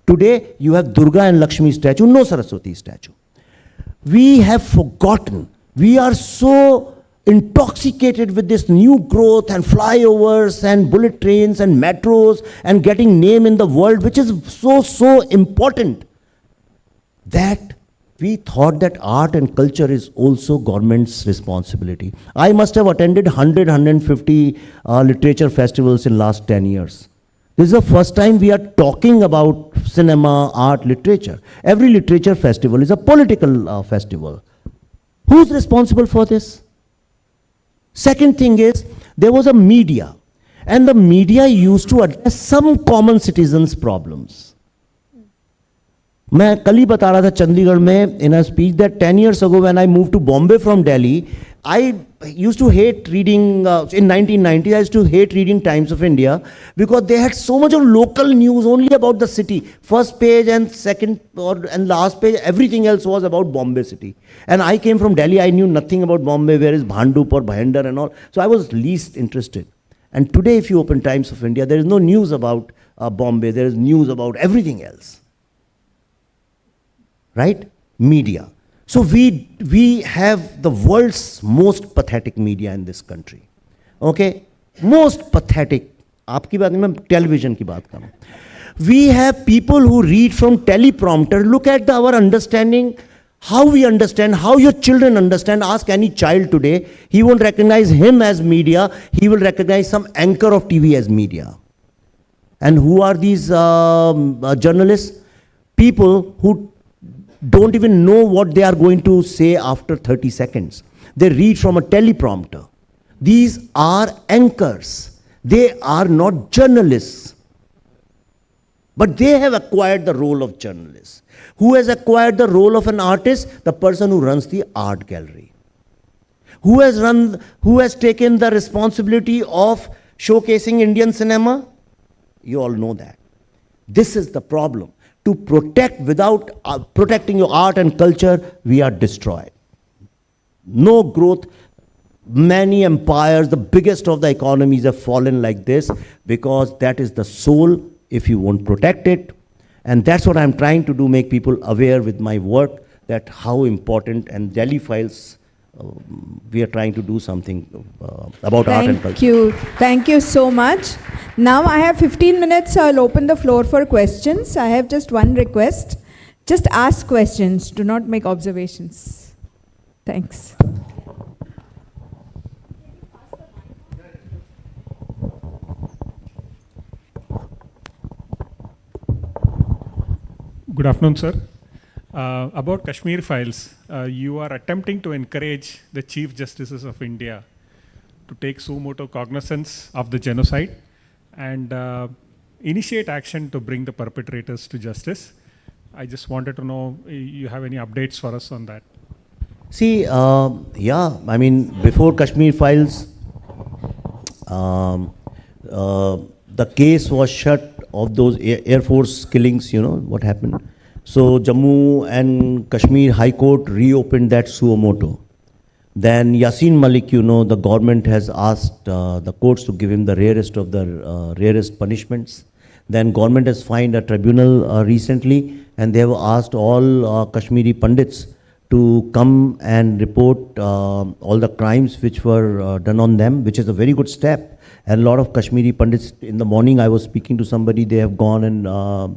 Today, you have Durga and Lakshmi statue, no Saraswati statue. We have forgotten. We are so intoxicated with this new growth and flyovers and bullet trains and metros and getting name in the world, which is so important, that we thought that art and culture is also government's responsibility. I must have attended 150 literature festivals in last 10 years. This is the first time we are talking about cinema, art, literature. Every literature festival is a political festival. Who's responsible for this? Second thing is, there was a media, and the media used to address some common citizens' problems. मैं कल ही बता रहा था चंडीगढ़ में in a speech that 10 years ago when I moved to Bombay from Delhi, I used to hate reading, in 1990 I used to hate reading Times of India because they had so much of local news only about the city. First page and second and last page, everything else was about Bombay city. And I came from Delhi, I knew nothing about Bombay, where is Bhandup or Bhayandar and all. So I was least interested. And today if you open Times of India, there is no news about Bombay, there is news about everything else. Right? Media. So we have the world's most pathetic media in this country. Okay? Most pathetic. आपकी बात नहीं, मैं television की बात कर रहा हूँ. We have people who read from teleprompter. Look at our understanding, how we understand, how your children understand. Ask any child today, he won't recognize him as media, he will recognize some anchor of TV as media. And who are these journalists? People who don't even know what they are going to say after 30 seconds. They read from a teleprompter. These are anchors. They are not journalists. But they have acquired the role of journalists. Who has acquired the role of an artist? The person who runs the art gallery. Who has taken the responsibility of showcasing Indian cinema? You all know that. This is the problem. To protect without protecting your art and culture, we are destroyed. No growth. Many empires, the biggest of the economies have fallen like this because that is the soul if you won't protect it. And that's what I'm trying to do, make people aware with my work that how important, and Delhi Files, we are trying to do something about art and culture. Thank you. Thank you so much. Now I have 15 minutes. I'll open the floor for questions. I have just one request. Just ask questions. Do not make observations. Thanks. Good afternoon, sir. About Kashmir Files, you are attempting to encourage the Chief Justices of India to take suo motu cognizance of the genocide and initiate action to bring the perpetrators to justice. I just wanted to know you have any updates for us on that. See, yeah, I mean, before Kashmir Files, the case was shut of those Air Force killings, you know, what happened. So Jammu and Kashmir High Court reopened that suo motu. Then Yasin Malik, you know, the government has asked the courts to give him the rarest of the rarest punishments. Then government has fined a tribunal recently, and they have asked all Kashmiri Pandits to come and report all the crimes which were done on them, which is a very good step. And a lot of Kashmiri Pandits, in the morning I was speaking to somebody, they have gone and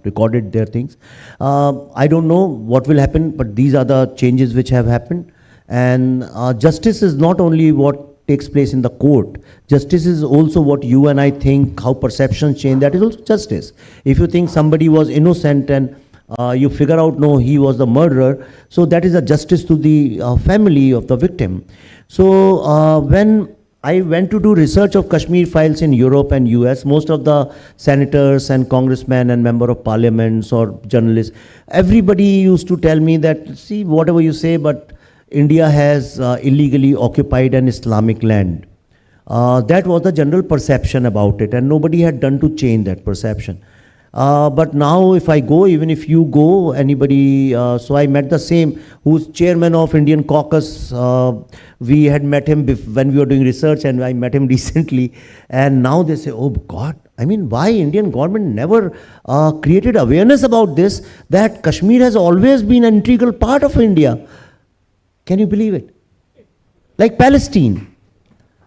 recorded their things. I don't know what will happen, but these are the changes which have happened. And justice is not only what takes place in the court. Justice is also what you and I think, how perceptions change, that is also justice. If you think somebody was innocent and you figure out, no, he was the murderer, so that is a justice to the family of the victim. So when I went to do research of Kashmir Files in Europe and US, most of the senators and congressmen and member of parliaments or journalists, everybody used to tell me that, see, whatever you say, but India has illegally occupied an Islamic land. That was the general perception about it, and nobody had done to change that perception. But now if I go, even if you go, anybody, so I met the same, who's chairman of Indian caucus. We had met him when we were doing research, and I met him recently. And now they say, oh God, I mean, why Indian government never created awareness about this, that Kashmir has always been an integral part of India. Can you believe it? Like Palestine.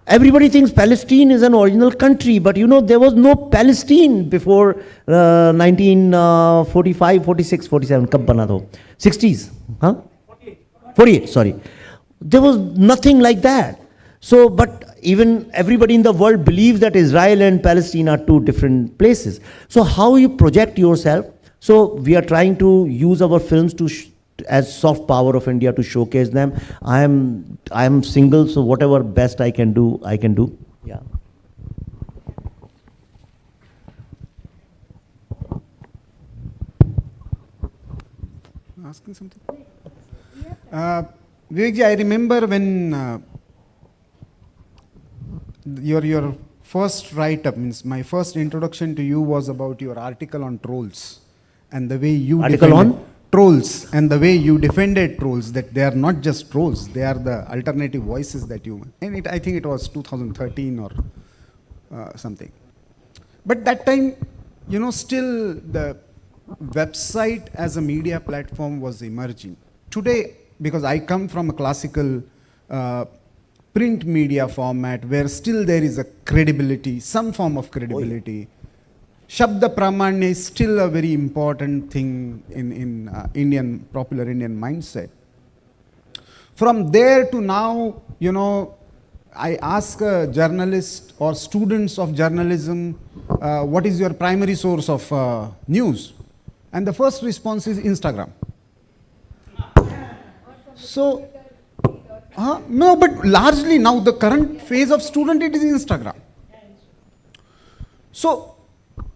Everybody thinks Palestine is an original country, but you know, there was no Palestine before 1945, 46, 47, kab bana tho? 60s, huh? 48, sorry. There was nothing like that. So, but even everybody in the world believes that Israel and Palestine are two different places. So how you project yourself? So we are trying to use our films to as soft power of India to showcase them. I am single, so whatever best I can do, I can do. Yeah. Asking something? Vivekji, I remember when your first write-up, means my first introduction to you was about your article on trolls and the way you Article on? Trolls and the way you defended trolls, that they are not just trolls, they are the alternative voices that you, and I think it was 2013 or something. But that time, you know, still the website as a media platform was emerging. Today, because I come from a classical print media format where still there is a credibility, some form of credibility. Shabda Pramanya is still a very important thing in popular Indian mindset. From there to now, you know, I ask a journalist or students of journalism, what is your primary source of news? And the first response is Instagram. So, no, but largely now the current phase of student, it is Instagram. So,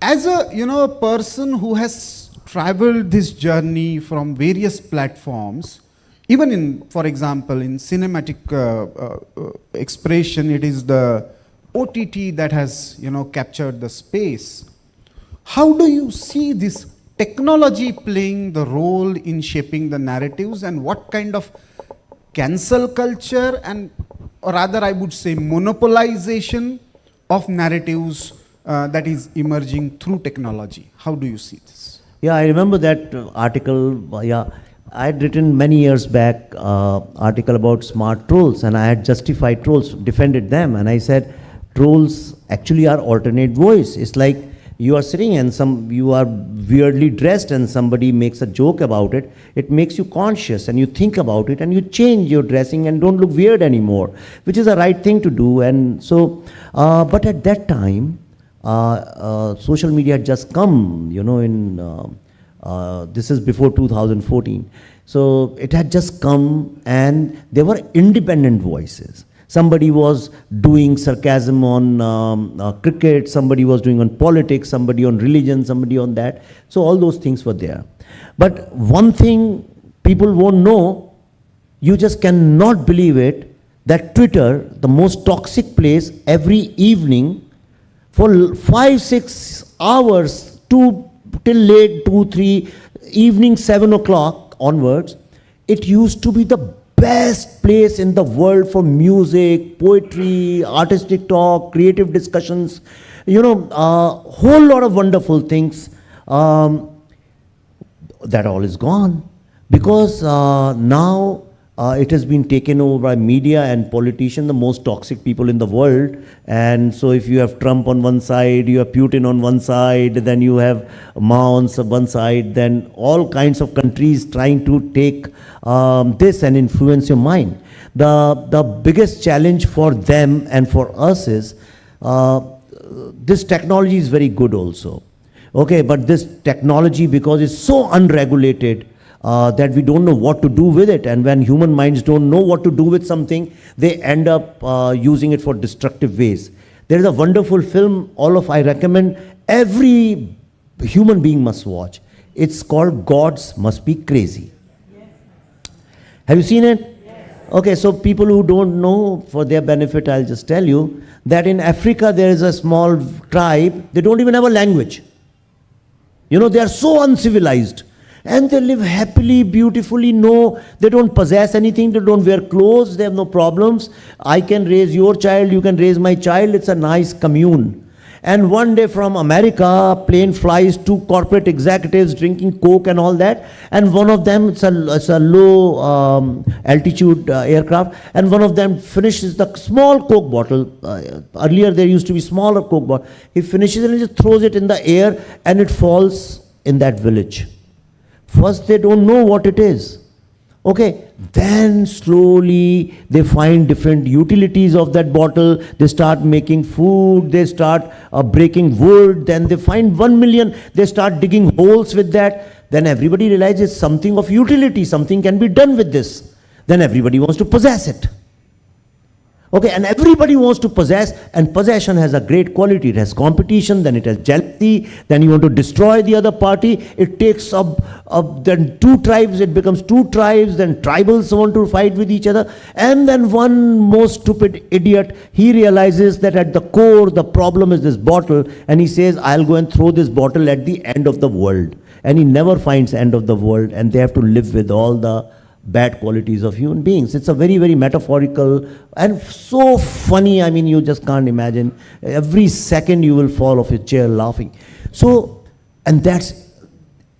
as a person who has traveled this journey from various platforms, even in, for example, in cinematic expression, it is the OTT that has captured the space. How do you see this technology playing the role in shaping the narratives, and what kind of cancel culture or rather I would say monopolization of narratives that is emerging through technology? How do you see this? Yeah, I remember that article. Yeah, I had written many years back article about smart trolls, and I had justified trolls, defended them, and I said trolls actually are alternate voice. It's like you are sitting and you are weirdly dressed and somebody makes a joke about it. It makes you conscious and you think about it and you change your dressing and don't look weird anymore, which is the right thing to do. And so, but at that time, social media had just come, this is before 2014. So it had just come and there were independent voices. Somebody was doing sarcasm on cricket, somebody was doing on politics, somebody on religion, somebody on that. So all those things were there. But one thing people won't know, you just cannot believe it, that Twitter, the most toxic place, every evening for 5-6 hours, till late 2-3, evening 7 o'clock onwards, it used to be the best place in the world for music, poetry, artistic talk, creative discussions, a whole lot of wonderful things. That all is gone because now it has been taken over by media and politicians, the most toxic people in the world. And so if you have Trump on one side, you have Putin on one side, then you have Mao on one side, then all kinds of countries trying to take this and influence your mind. The biggest challenge for them and for us is this technology is very good also. Okay, but this technology, because it's so unregulated, that we don't know what to do with it, and when human minds don't know what to do with something, they end up using it for destructive ways. There is a wonderful film, I recommend every human being must watch. It's called Gods Must Be Crazy. Yes. Have you seen it? Yes. Okay, so people who don't know, for their benefit, I'll just tell you that in Africa there is a small tribe, they don't even have a language. You know, they are so uncivilized. And they live happily, beautifully. No, they don't possess anything, they don't wear clothes, they have no problems. I can raise your child, you can raise my child, it's a nice commune. And one day from America, a plane flies, two corporate executives drinking Coke and all that. And one of them, it's a low altitude aircraft, and one of them finishes the small Coke bottle. Earlier there used to be smaller Coke bottle. He finishes it and he just throws it in the air and it falls in that village. First they don't know what it is. Okay, then slowly they find different utilities of that bottle. They start making food, they start breaking wood, then they find 1 million, they start digging holes with that. Then everybody realizes something of utility, something can be done with this. Then everybody wants to possess it. Okay, and everybody wants to possess, and possession has a great quality. It has competition, then it has jealousy, then you want to destroy the other party. It takes up then two tribes, it becomes two tribes, then tribals want to fight with each other. And then one most stupid idiot, he realizes that at the core, the problem is this bottle, and he says, I'll go and throw this bottle at the end of the world. And he never finds end of the world, and they have to live with all the bad qualities of human beings. It's a very, very metaphorical and so funny. I mean, you just can't imagine. Every second you will fall off your chair laughing. So, and that's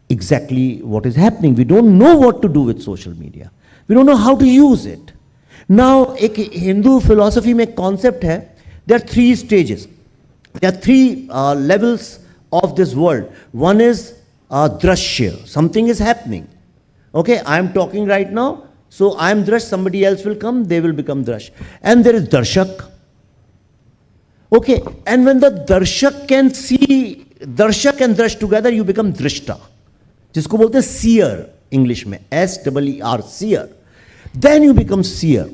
exactly what is happening. We don't know what to do with social media. We don't know how to use it. Now, एक Hindu philosophy में concept है, there are three stages. There are three levels of this world. One is drashya. Something is happening. Okay, I am talking right now, so I am Drash, somebody else will come, they will become Drash. And there is Darshak. Okay, and when the Darshak can see, Darshak and Drash together, you become Drishta. जिसको बोलते हैं seer, English में, S-E-E-R, seer. Then you become seer.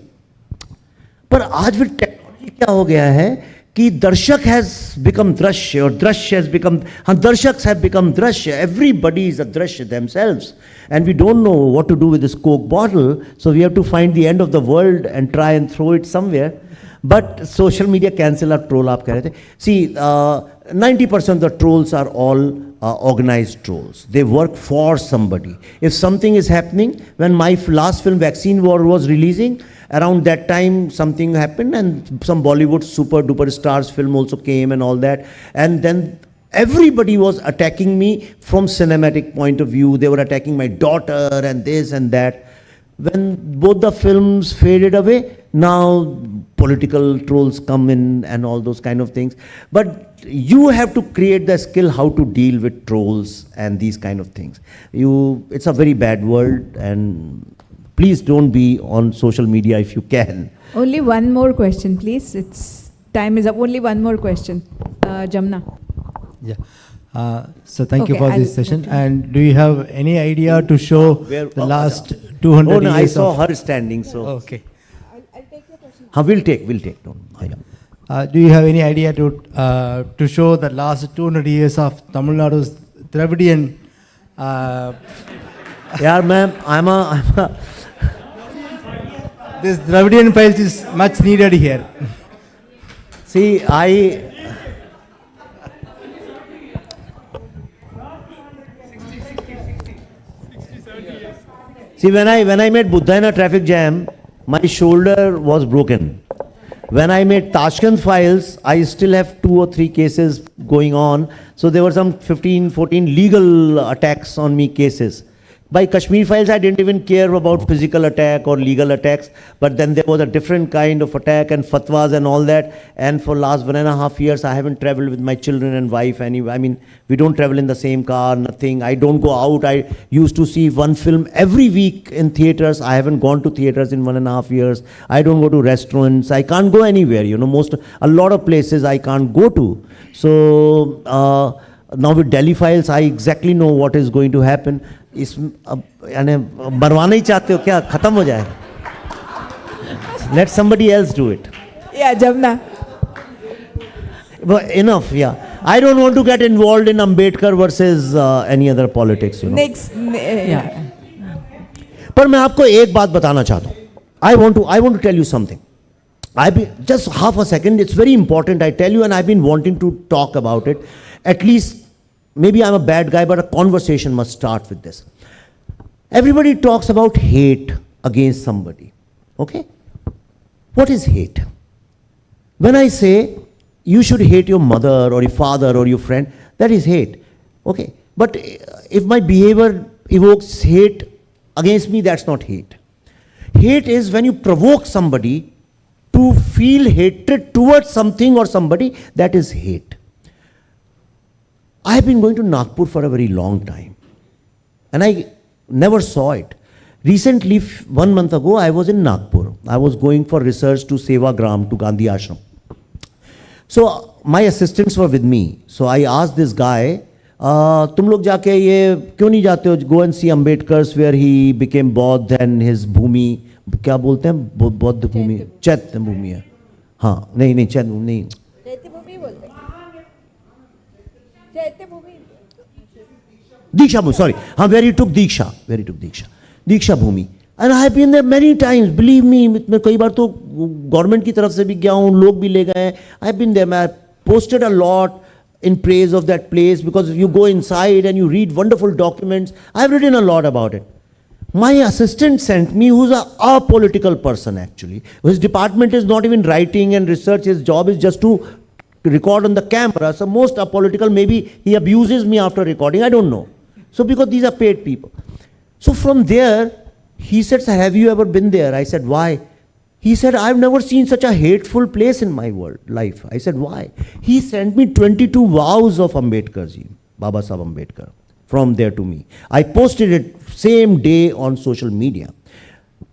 पर आज फिर technology क्या हो गया है कि दर्शक has become दृश्य और दृश्य has become, दर्शक have become दृश्य. Everybody is a दृश्य themselves. And we don't know what to do with this Coke bottle, so we have to find the end of the world and try and throw it somewhere. But social media cancel our troll, आप कह रहे थे. See, 90% of the trolls are all organized trolls. They work for somebody. If something is happening, when my last film Vaccine War was releasing, around that time something happened and some Bollywood super duper stars film also came and all that. And then everybody was attacking me from cinematic point of view. They were attacking my daughter and this and that. When both the films faded away, now political trolls come in and all those kind of things. But you have to create the skill how to deal with trolls and these kind of things. It's a very bad world, and please don't be on social media if you can. Only one more question, please. Time is up. Only one more question. Jamna. Yeah. So thank you Okay, for this I'll- session. okay. And do you have any idea to show the last 200 Oh no, I years saw of... her standing, so. Okay. We'll take. Don't. Yeah. Do you have any idea to show the last 200 years of Tamil Nadu's Dravidian... Yeah, ma'am, I'm a This Dravidian files is much needed here. See, See, when I met Buddha in a traffic jam, my shoulder was broken. When I made Tashkent files, I still have 2 or 3 cases going on. So there were some 15, 14 legal attacks on me cases. By Kashmir files, I didn't even care about physical attack or legal attacks, but then there was a different kind of attack and fatwas and all that. And for last 1.5 years, I haven't traveled with my children and wife. I mean, we don't travel in the same car, nothing. I don't go out. I used to see one film every week in theaters. I haven't gone to theaters in 1.5 years. I don't go to restaurants. I can't go anywhere. A lot of places I can't go to. So now with Delhi files, I exactly know what is going to happen. यानी मरवाना ही चाहते हो क्या? खत्म हो जाए. Let somebody else do it. Yeah, Jamna. But enough, yeah. I don't want to get involved in Ambedkar versus any other politics, Next. Yeah. पर मैं आपको एक बात बताना चाहता हूँ. I want to tell you something. Just half a second, it's very important, I tell you, and I've been wanting to talk about it. At least, maybe I'm a bad guy, but a conversation must start with this. Everybody talks about hate against somebody. Okay? What is hate? When I say you should hate your mother or your father or your friend, that is hate. Okay? But if my behavior evokes hate against me, that's not hate. Hate is when you provoke somebody to feel hatred towards something or somebody, that is hate. I have been going to Nagpur for a very long time, and I never saw it. Recently, 1 month ago, I was in Nagpur. I was going for research to Sevagram, to Gandhi Ashram. So my assistants were with me. So I asked this guy, तुम लोग जाके ये क्यों नहीं जाते हो, go and see Ambedkar's where he became Bodh and his भूमि, क्या बोलते हैं, बौद्ध भूमि, चैत्य भूमि है, हाँ नहीं चैत्य भूमि नहीं, चैत्य भूमि बोलते हैं, चैत्य भूमि, दीक्षा भूमि, sorry, हाँ, where he took Diksha Bhumi. And I have been there many times, believe me. मैं कई बार तो गवर्नमेंट की तरफ से भी गया हूँ, लोग भी ले गए हैं. I have been there. I posted a lot in praise of that place because you go inside and you read wonderful documents. I have written a lot about it. My assistant sent me, who's a apolitical person actually. His department is not even writing and research. His job is just to record on the camera. So most apolitical, maybe he abuses me after recording. I don't know. So because these are paid people. So from there, he said, "Sir, have you ever been there?" I said, "Why?" He said, "I've never seen such a hateful place in my life." I said, "Why?" He sent me 22 vows of Ambedkarji, Baba Saheb Ambedkar, from there to me. I posted it same day on social media.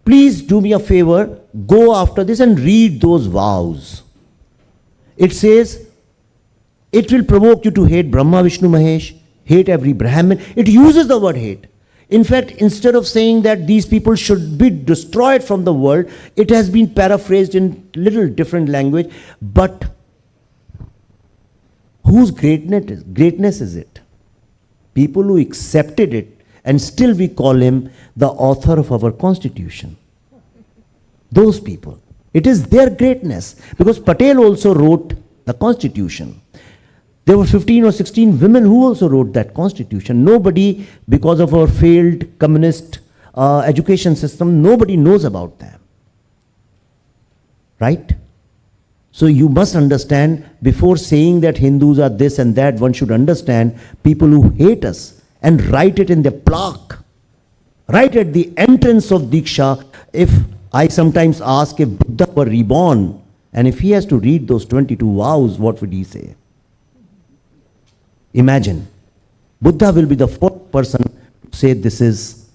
Please do me a favor, go after this and read those vows. It says, it will provoke you to hate Brahma, Vishnu, Mahesh, hate every Brahmin. It uses the word hate. In fact, instead of saying that these people should be destroyed from the world, it has been paraphrased in little different language. But whose greatness is it? People who accepted it, and still we call him the author of our constitution. Those people. It is their greatness. Because Patel also wrote the constitution. There were 15 or 16 women who also wrote that constitution. Nobody, because of our failed communist education system, nobody knows about them. Right? So you must understand, before saying that Hindus are this and that, one should understand people who hate us and write it in their plaque. Right at the entrance of Diksha, if I sometimes ask if Buddha were reborn, and if he has to read those 22 vows, what would he say? Imagine, Buddha will be the fourth person to say this is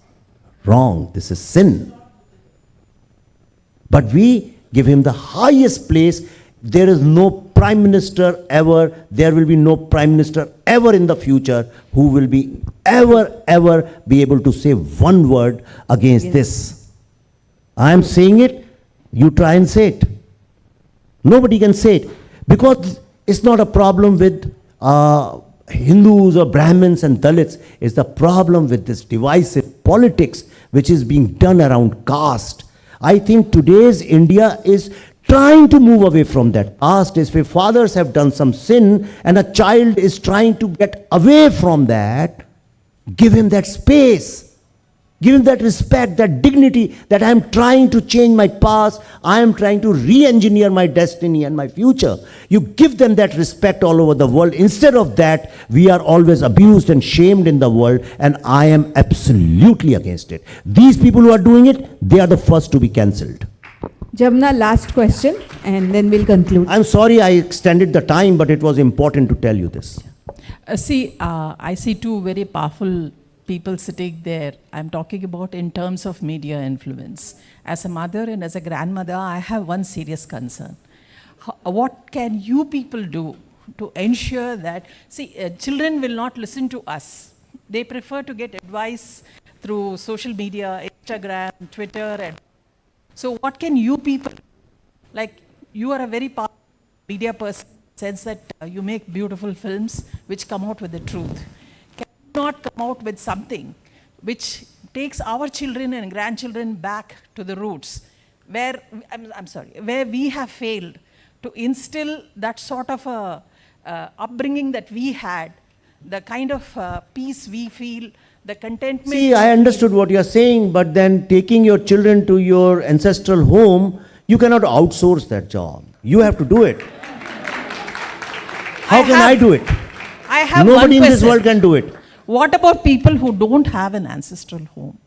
wrong, this is sin. But we give him the highest place. There is no prime minister ever, there will be no prime minister ever in the future who will be ever be able to say one word against this. I am saying it, you try and say it. Nobody can say it. Because it's not a problem with Hindus or Brahmins and Dalits. It's the problem with this divisive politics which is being done around caste. I think today's India is trying to move away from that. Caste is where fathers have done some sin and a child is trying to get away from that. Give him that space. Give him that respect, that dignity, that I am trying to change my past, I am trying to re-engineer my destiny and my future. You give them that respect all over the world. Instead of that, we are always abused and shamed in the world, and I am absolutely against it. These people who are doing it, they are the first to be cancelled. Jamna, last question, and then we'll conclude. I'm sorry I extended the time, but it was important to tell you this. I see two very powerful people sitting there. I'm talking about in terms of media influence. As a mother and as a grandmother, I have one serious concern. What can you people do to ensure that, children will not listen to us. They prefer to get advice through social media, Instagram, Twitter. And so what can you people, like you are a very powerful media person, sense that you make beautiful films which come out with the truth. Not come out with something which takes our children and grandchildren back to the roots, where, I'm sorry, where we have failed to instill that sort of a upbringing that we had, the kind of peace we feel, the contentment. See, I understood what you're saying, but then taking your children to your ancestral home, you cannot outsource that job. You have to do it. How can I do it? I have Nobody in one this question. world can do it. What about people who don't have an ancestral home?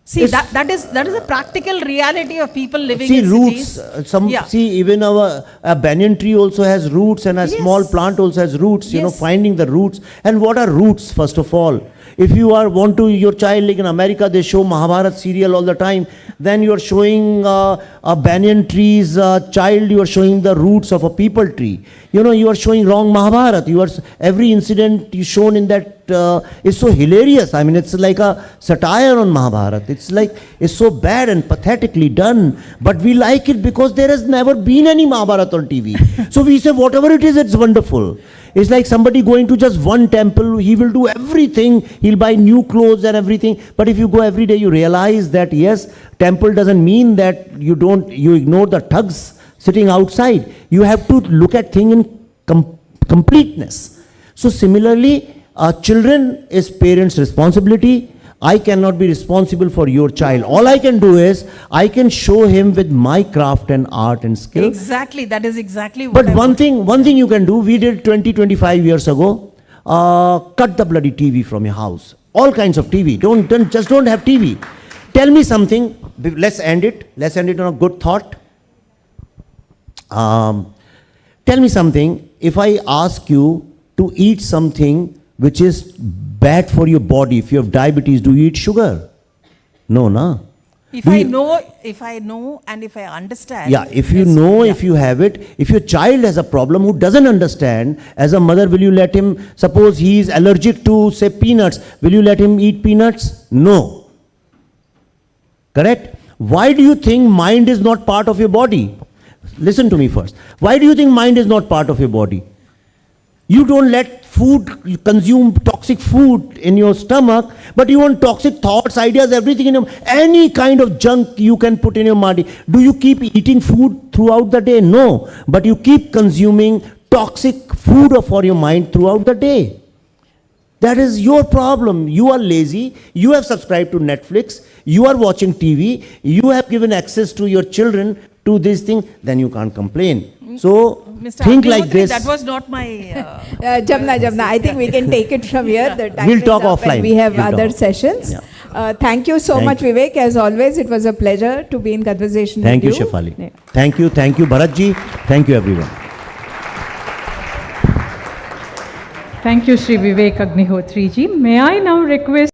See, It's- that is a practical reality of people living See, in roots. cities. Yeah. See, even a banyan tree also has roots, and a Yes. small plant also has roots. You know, Yes. finding the roots. And what are roots, first of all? If you want to, your child, like in America, they show Mahabharat serial all the time. Then you are showing a banyan tree's child, you are showing the roots of a peepal tree. You know, you are showing wrong Mahabharat. Every incident you shown in that is so hilarious. I mean, it's like a satire on Mahabharat. It's so bad and pathetically done. But we like it because there has never been any Mahabharat on TV. So we say, whatever it is, it's wonderful. It's like somebody going to just one temple, he will do everything, he'll buy new clothes and everything. But if you go every day, you realize that yes, temple doesn't mean that you ignore the thugs sitting outside. You have to look at things in completeness. So similarly, children is parents' responsibility. I cannot be responsible for your child. All I can do is, I can show him with my craft and art and skill. Exactly, that is exactly what But one thing you can do, we did 25 years ago, cut the bloody TV from your house. All kinds of TV. Just don't have TV. Tell me something. Let's end it. Let's end it on a good thought. Tell me something. If I ask you to eat something which is bad for your body, if you have diabetes, do you eat sugar? No, na? If I know and if I understand. Yeah, if you yes, know, yeah. if you have it, if your child has a problem who doesn't understand, as a mother, will you let him, suppose he is allergic to, say, peanuts, will you let him eat peanuts? No. Correct? Why do you think mind is not part of your body? Listen to me first. Why do you think mind is not part of your body? You don't let you consume toxic food in your stomach, but you want toxic thoughts, ideas, everything in your, any kind of junk you can put in your body. Do you keep eating food throughout the day? No. But you keep consuming toxic food for your mind throughout the day. That is your problem. You are lazy. You have subscribed to Netflix. You are watching TV. You have given access to your children to this thing. Then you can't complain. So Mr. think Agnihotri, like this. That was not my. Jamna, I think we can take it from here. The time We'll is talk up and offline. we have We'll other talk. sessions. Yeah. Thank you so Thank much, you. Vivek. As always, it was a pleasure to be in conversation Thank you, with you. Shefali. Yeah. Thank you, Bharatji. Thank you, everyone. Thank you, Shri Vivek Agnihotri ji. May I now request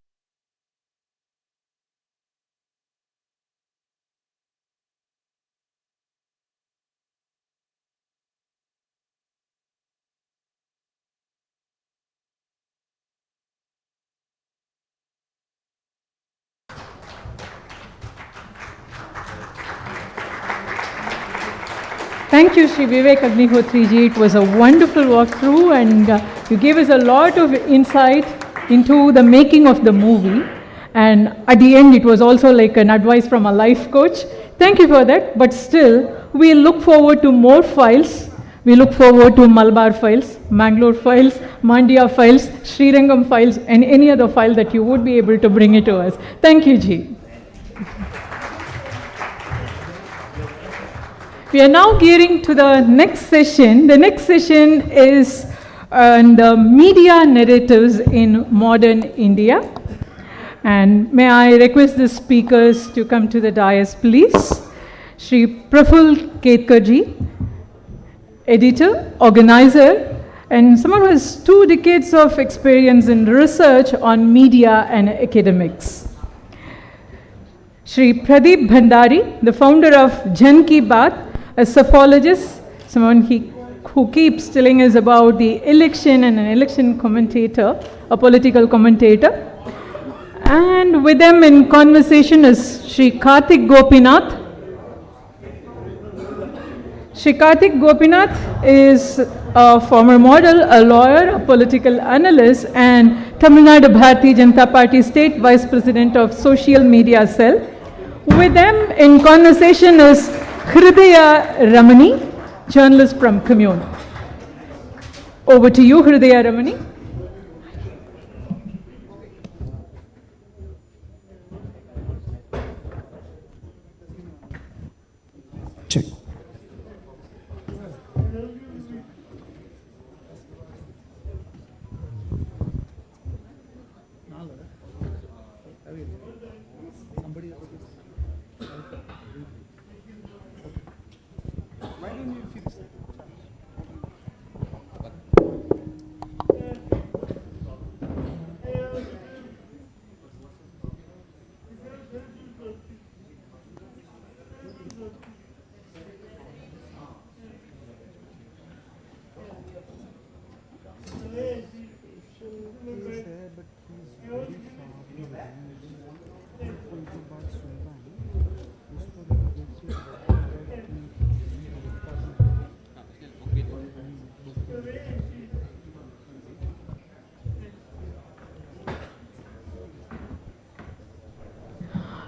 Thank you, Shri Vivek Agnihotri ji. It was a wonderful walkthrough, and you gave us a lot of insight into the making of the movie. And at the end, it was also like an advice from a life coach. Thank you for that. But still, we look forward to more files. We look forward to Malabar files, Mangalore files, Mandya files, Srirangam files, and any other file that you would be able to bring it to us. Thank you, ji. We are now gearing to the next session. The next session is on the media narratives in modern India. And may I request the speakers to come to the dais, please. Shri Praful Ketkarji, editor, organizer, and someone who has 2 decades of experience in research on media and academics. Shri Pradeep Bhandari, the founder of Jan Ki Baat, a psophologist, someone who keeps telling us about the election and an election commentator, a political commentator. And with them in conversation is Shri Karthik Gopinath. Shri Karthik Gopinath is a former model, a lawyer, a political analyst, and Tamil Nadu Bharatiya Janata Party State Vice President of Social Media Cell. With them in conversation is Hridaya Ramani, journalist from Commune. Over to you, Hridaya Ramani. Check.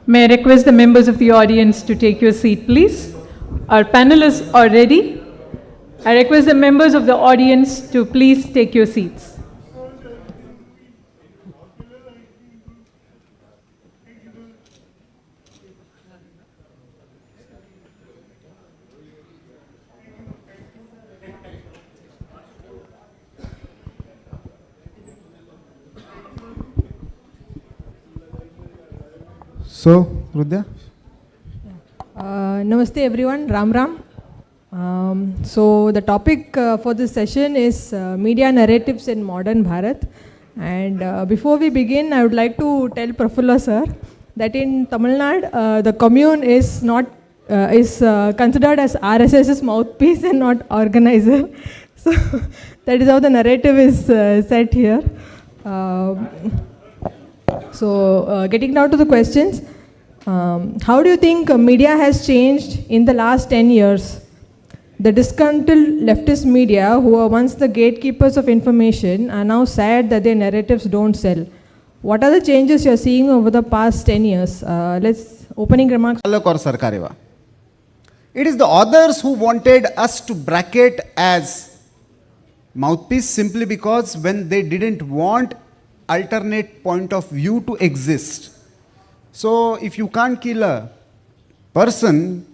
May I request the members of the audience to take your seat, please? Our panelists are ready. I request the members of the audience to please take your seats. So, Rudya? Namaste everyone, Ram Ram. So the topic for this session is media narratives in modern Bharat. And before we begin, I would like to tell Prafulla sir that in Tamil Nadu, the commune is not is considered as RSS's mouthpiece and not organizer. So that is how the narrative is set here. Getting down to the questions, how do you think media has changed in the last 10 years? The disgruntled leftist media, who were once the gatekeepers of information, are now sad that their narratives don't sell. What are the changes you're seeing over the past 10 years? Opening remarks. It is the others who wanted us to bracket as mouthpiece simply because when they didn't want alternate point of view to exist. So if you can't kill a person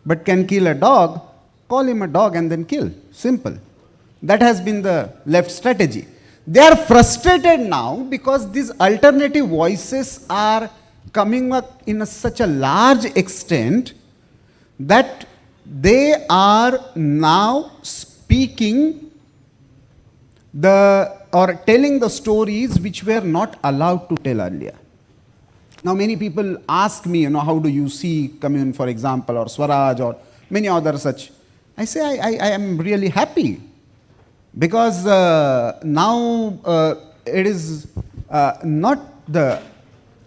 but can kill a dog, call him a dog and then kill. Simple. That has been the left strategy. They are frustrated now because these alternative voices are coming up in such a large extent that they are now speaking or telling the stories which were not allowed to tell earlier. Now many people ask me, how do you see Commune, for example, or Swaraj, or many other such. I say I am really happy because now it is not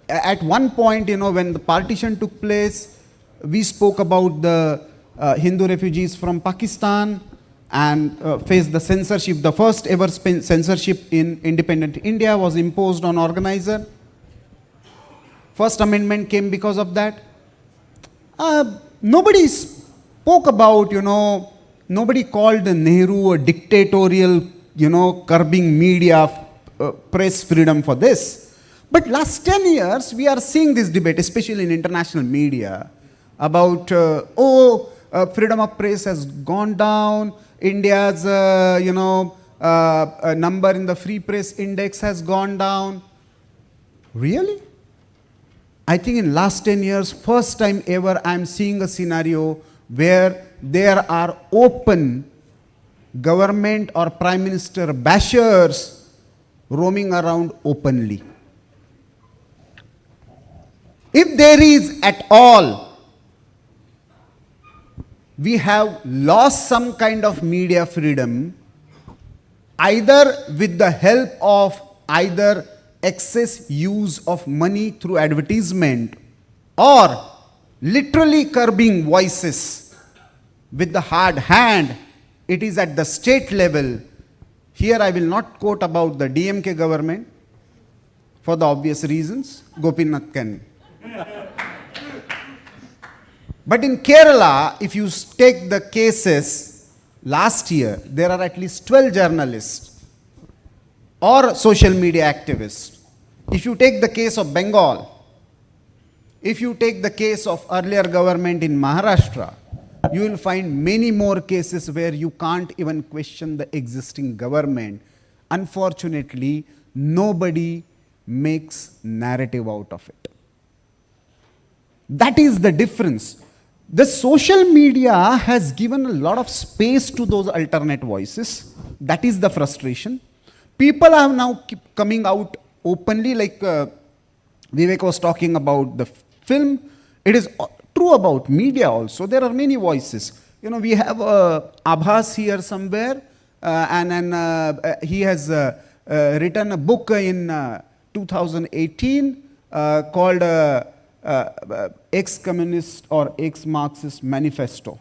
at one point, when the partition took place, we spoke about the Hindu refugees from Pakistan and faced the censorship. The first ever censorship in independent India was imposed on organizer. First amendment came because of that. Nobody spoke about, nobody called Nehru a dictatorial, curbing media, press freedom for this. But last 10 years, we are seeing this debate, especially in international media, about, freedom of press has gone down, India's, number in the free press index has gone down. Really? I think in last 10 years, first time ever, I am seeing a scenario where there are open government or prime minister bashers roaming around openly. If there is at all, we have lost some kind of media freedom, either with the help of either excess use of money through advertisement or literally curbing voices with the hard hand. It is at the state level. Here I will not quote about the DMK government for the obvious reasons. Gopinath can. But in Kerala, if you take the cases, last year, there are at least 12 journalists or social media activists. If you take the case of Bengal, if you take the case of earlier government in Maharashtra, you will find many more cases where you can't even question the existing government. Unfortunately, nobody makes narrative out of it. That is the difference. The social media has given a lot of space to those alternate voices. That is the frustration. People are now coming out openly, like Vivek was talking about the film. It is true about media also. There are many voices. You know, we have Abhas here somewhere, and he has written a book in 2018 called Ex-Communist or Ex-Marxist Manifesto.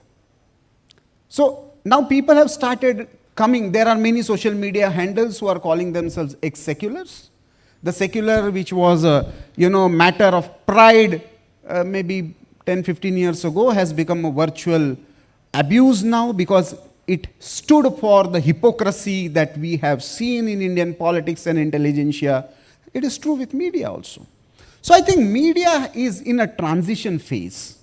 So now people have started coming. There are many social media handles who are calling themselves ex-seculars. The secular, which was a matter of pride maybe 10-15 years ago, has become a virtual abuse now, because it stood for the hypocrisy that we have seen in Indian politics and intelligentsia. It is true with media also. So I think media is in a transition phase.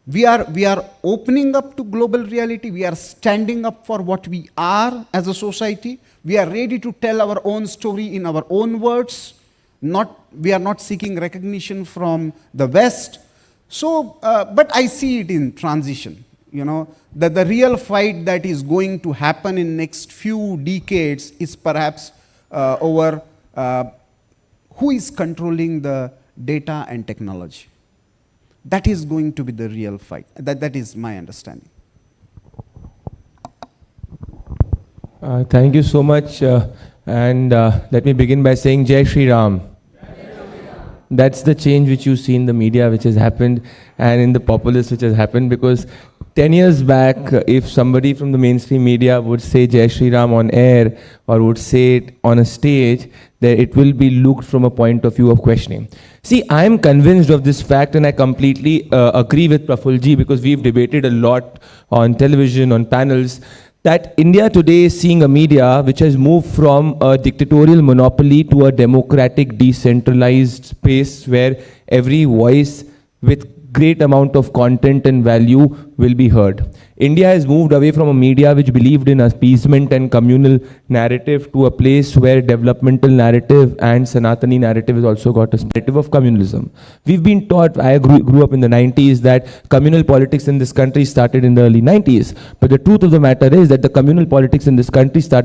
We are opening up to global reality. We are standing up for what we are as a society. We are ready to tell our own story in our own words. We are not seeking recognition from the West. So, but I see it in transition. That the real fight that is going to happen in next few decades is perhaps over who is controlling the data and technology. That is going to be the real fight. That is my understanding. Thank you so much. And let me begin by saying Jai Shri Ram. That's the change which you see in the media which has happened, and in the populace which has happened, because 10 years back, if somebody from the mainstream media would say Jai Shri Ram on air or would say it on a stage, then it will be looked from a point of view of questioning. See, I am convinced of this fact, and I completely agree with Prafulji, because we've debated a lot on television, on panels, that India today is seeing a media which has moved from a dictatorial monopoly to a democratic, decentralized space where every voice with great amount of content and value will be heard. India has moved away from a media which believed in appeasement and communal narrative to a place where developmental narrative and Sanatani narrative has also got a narrative of communalism. We've been taught, I grew up in the 90s, that communal politics in this country started in the early 90s. But the truth of the matter is that the communal politics in this country started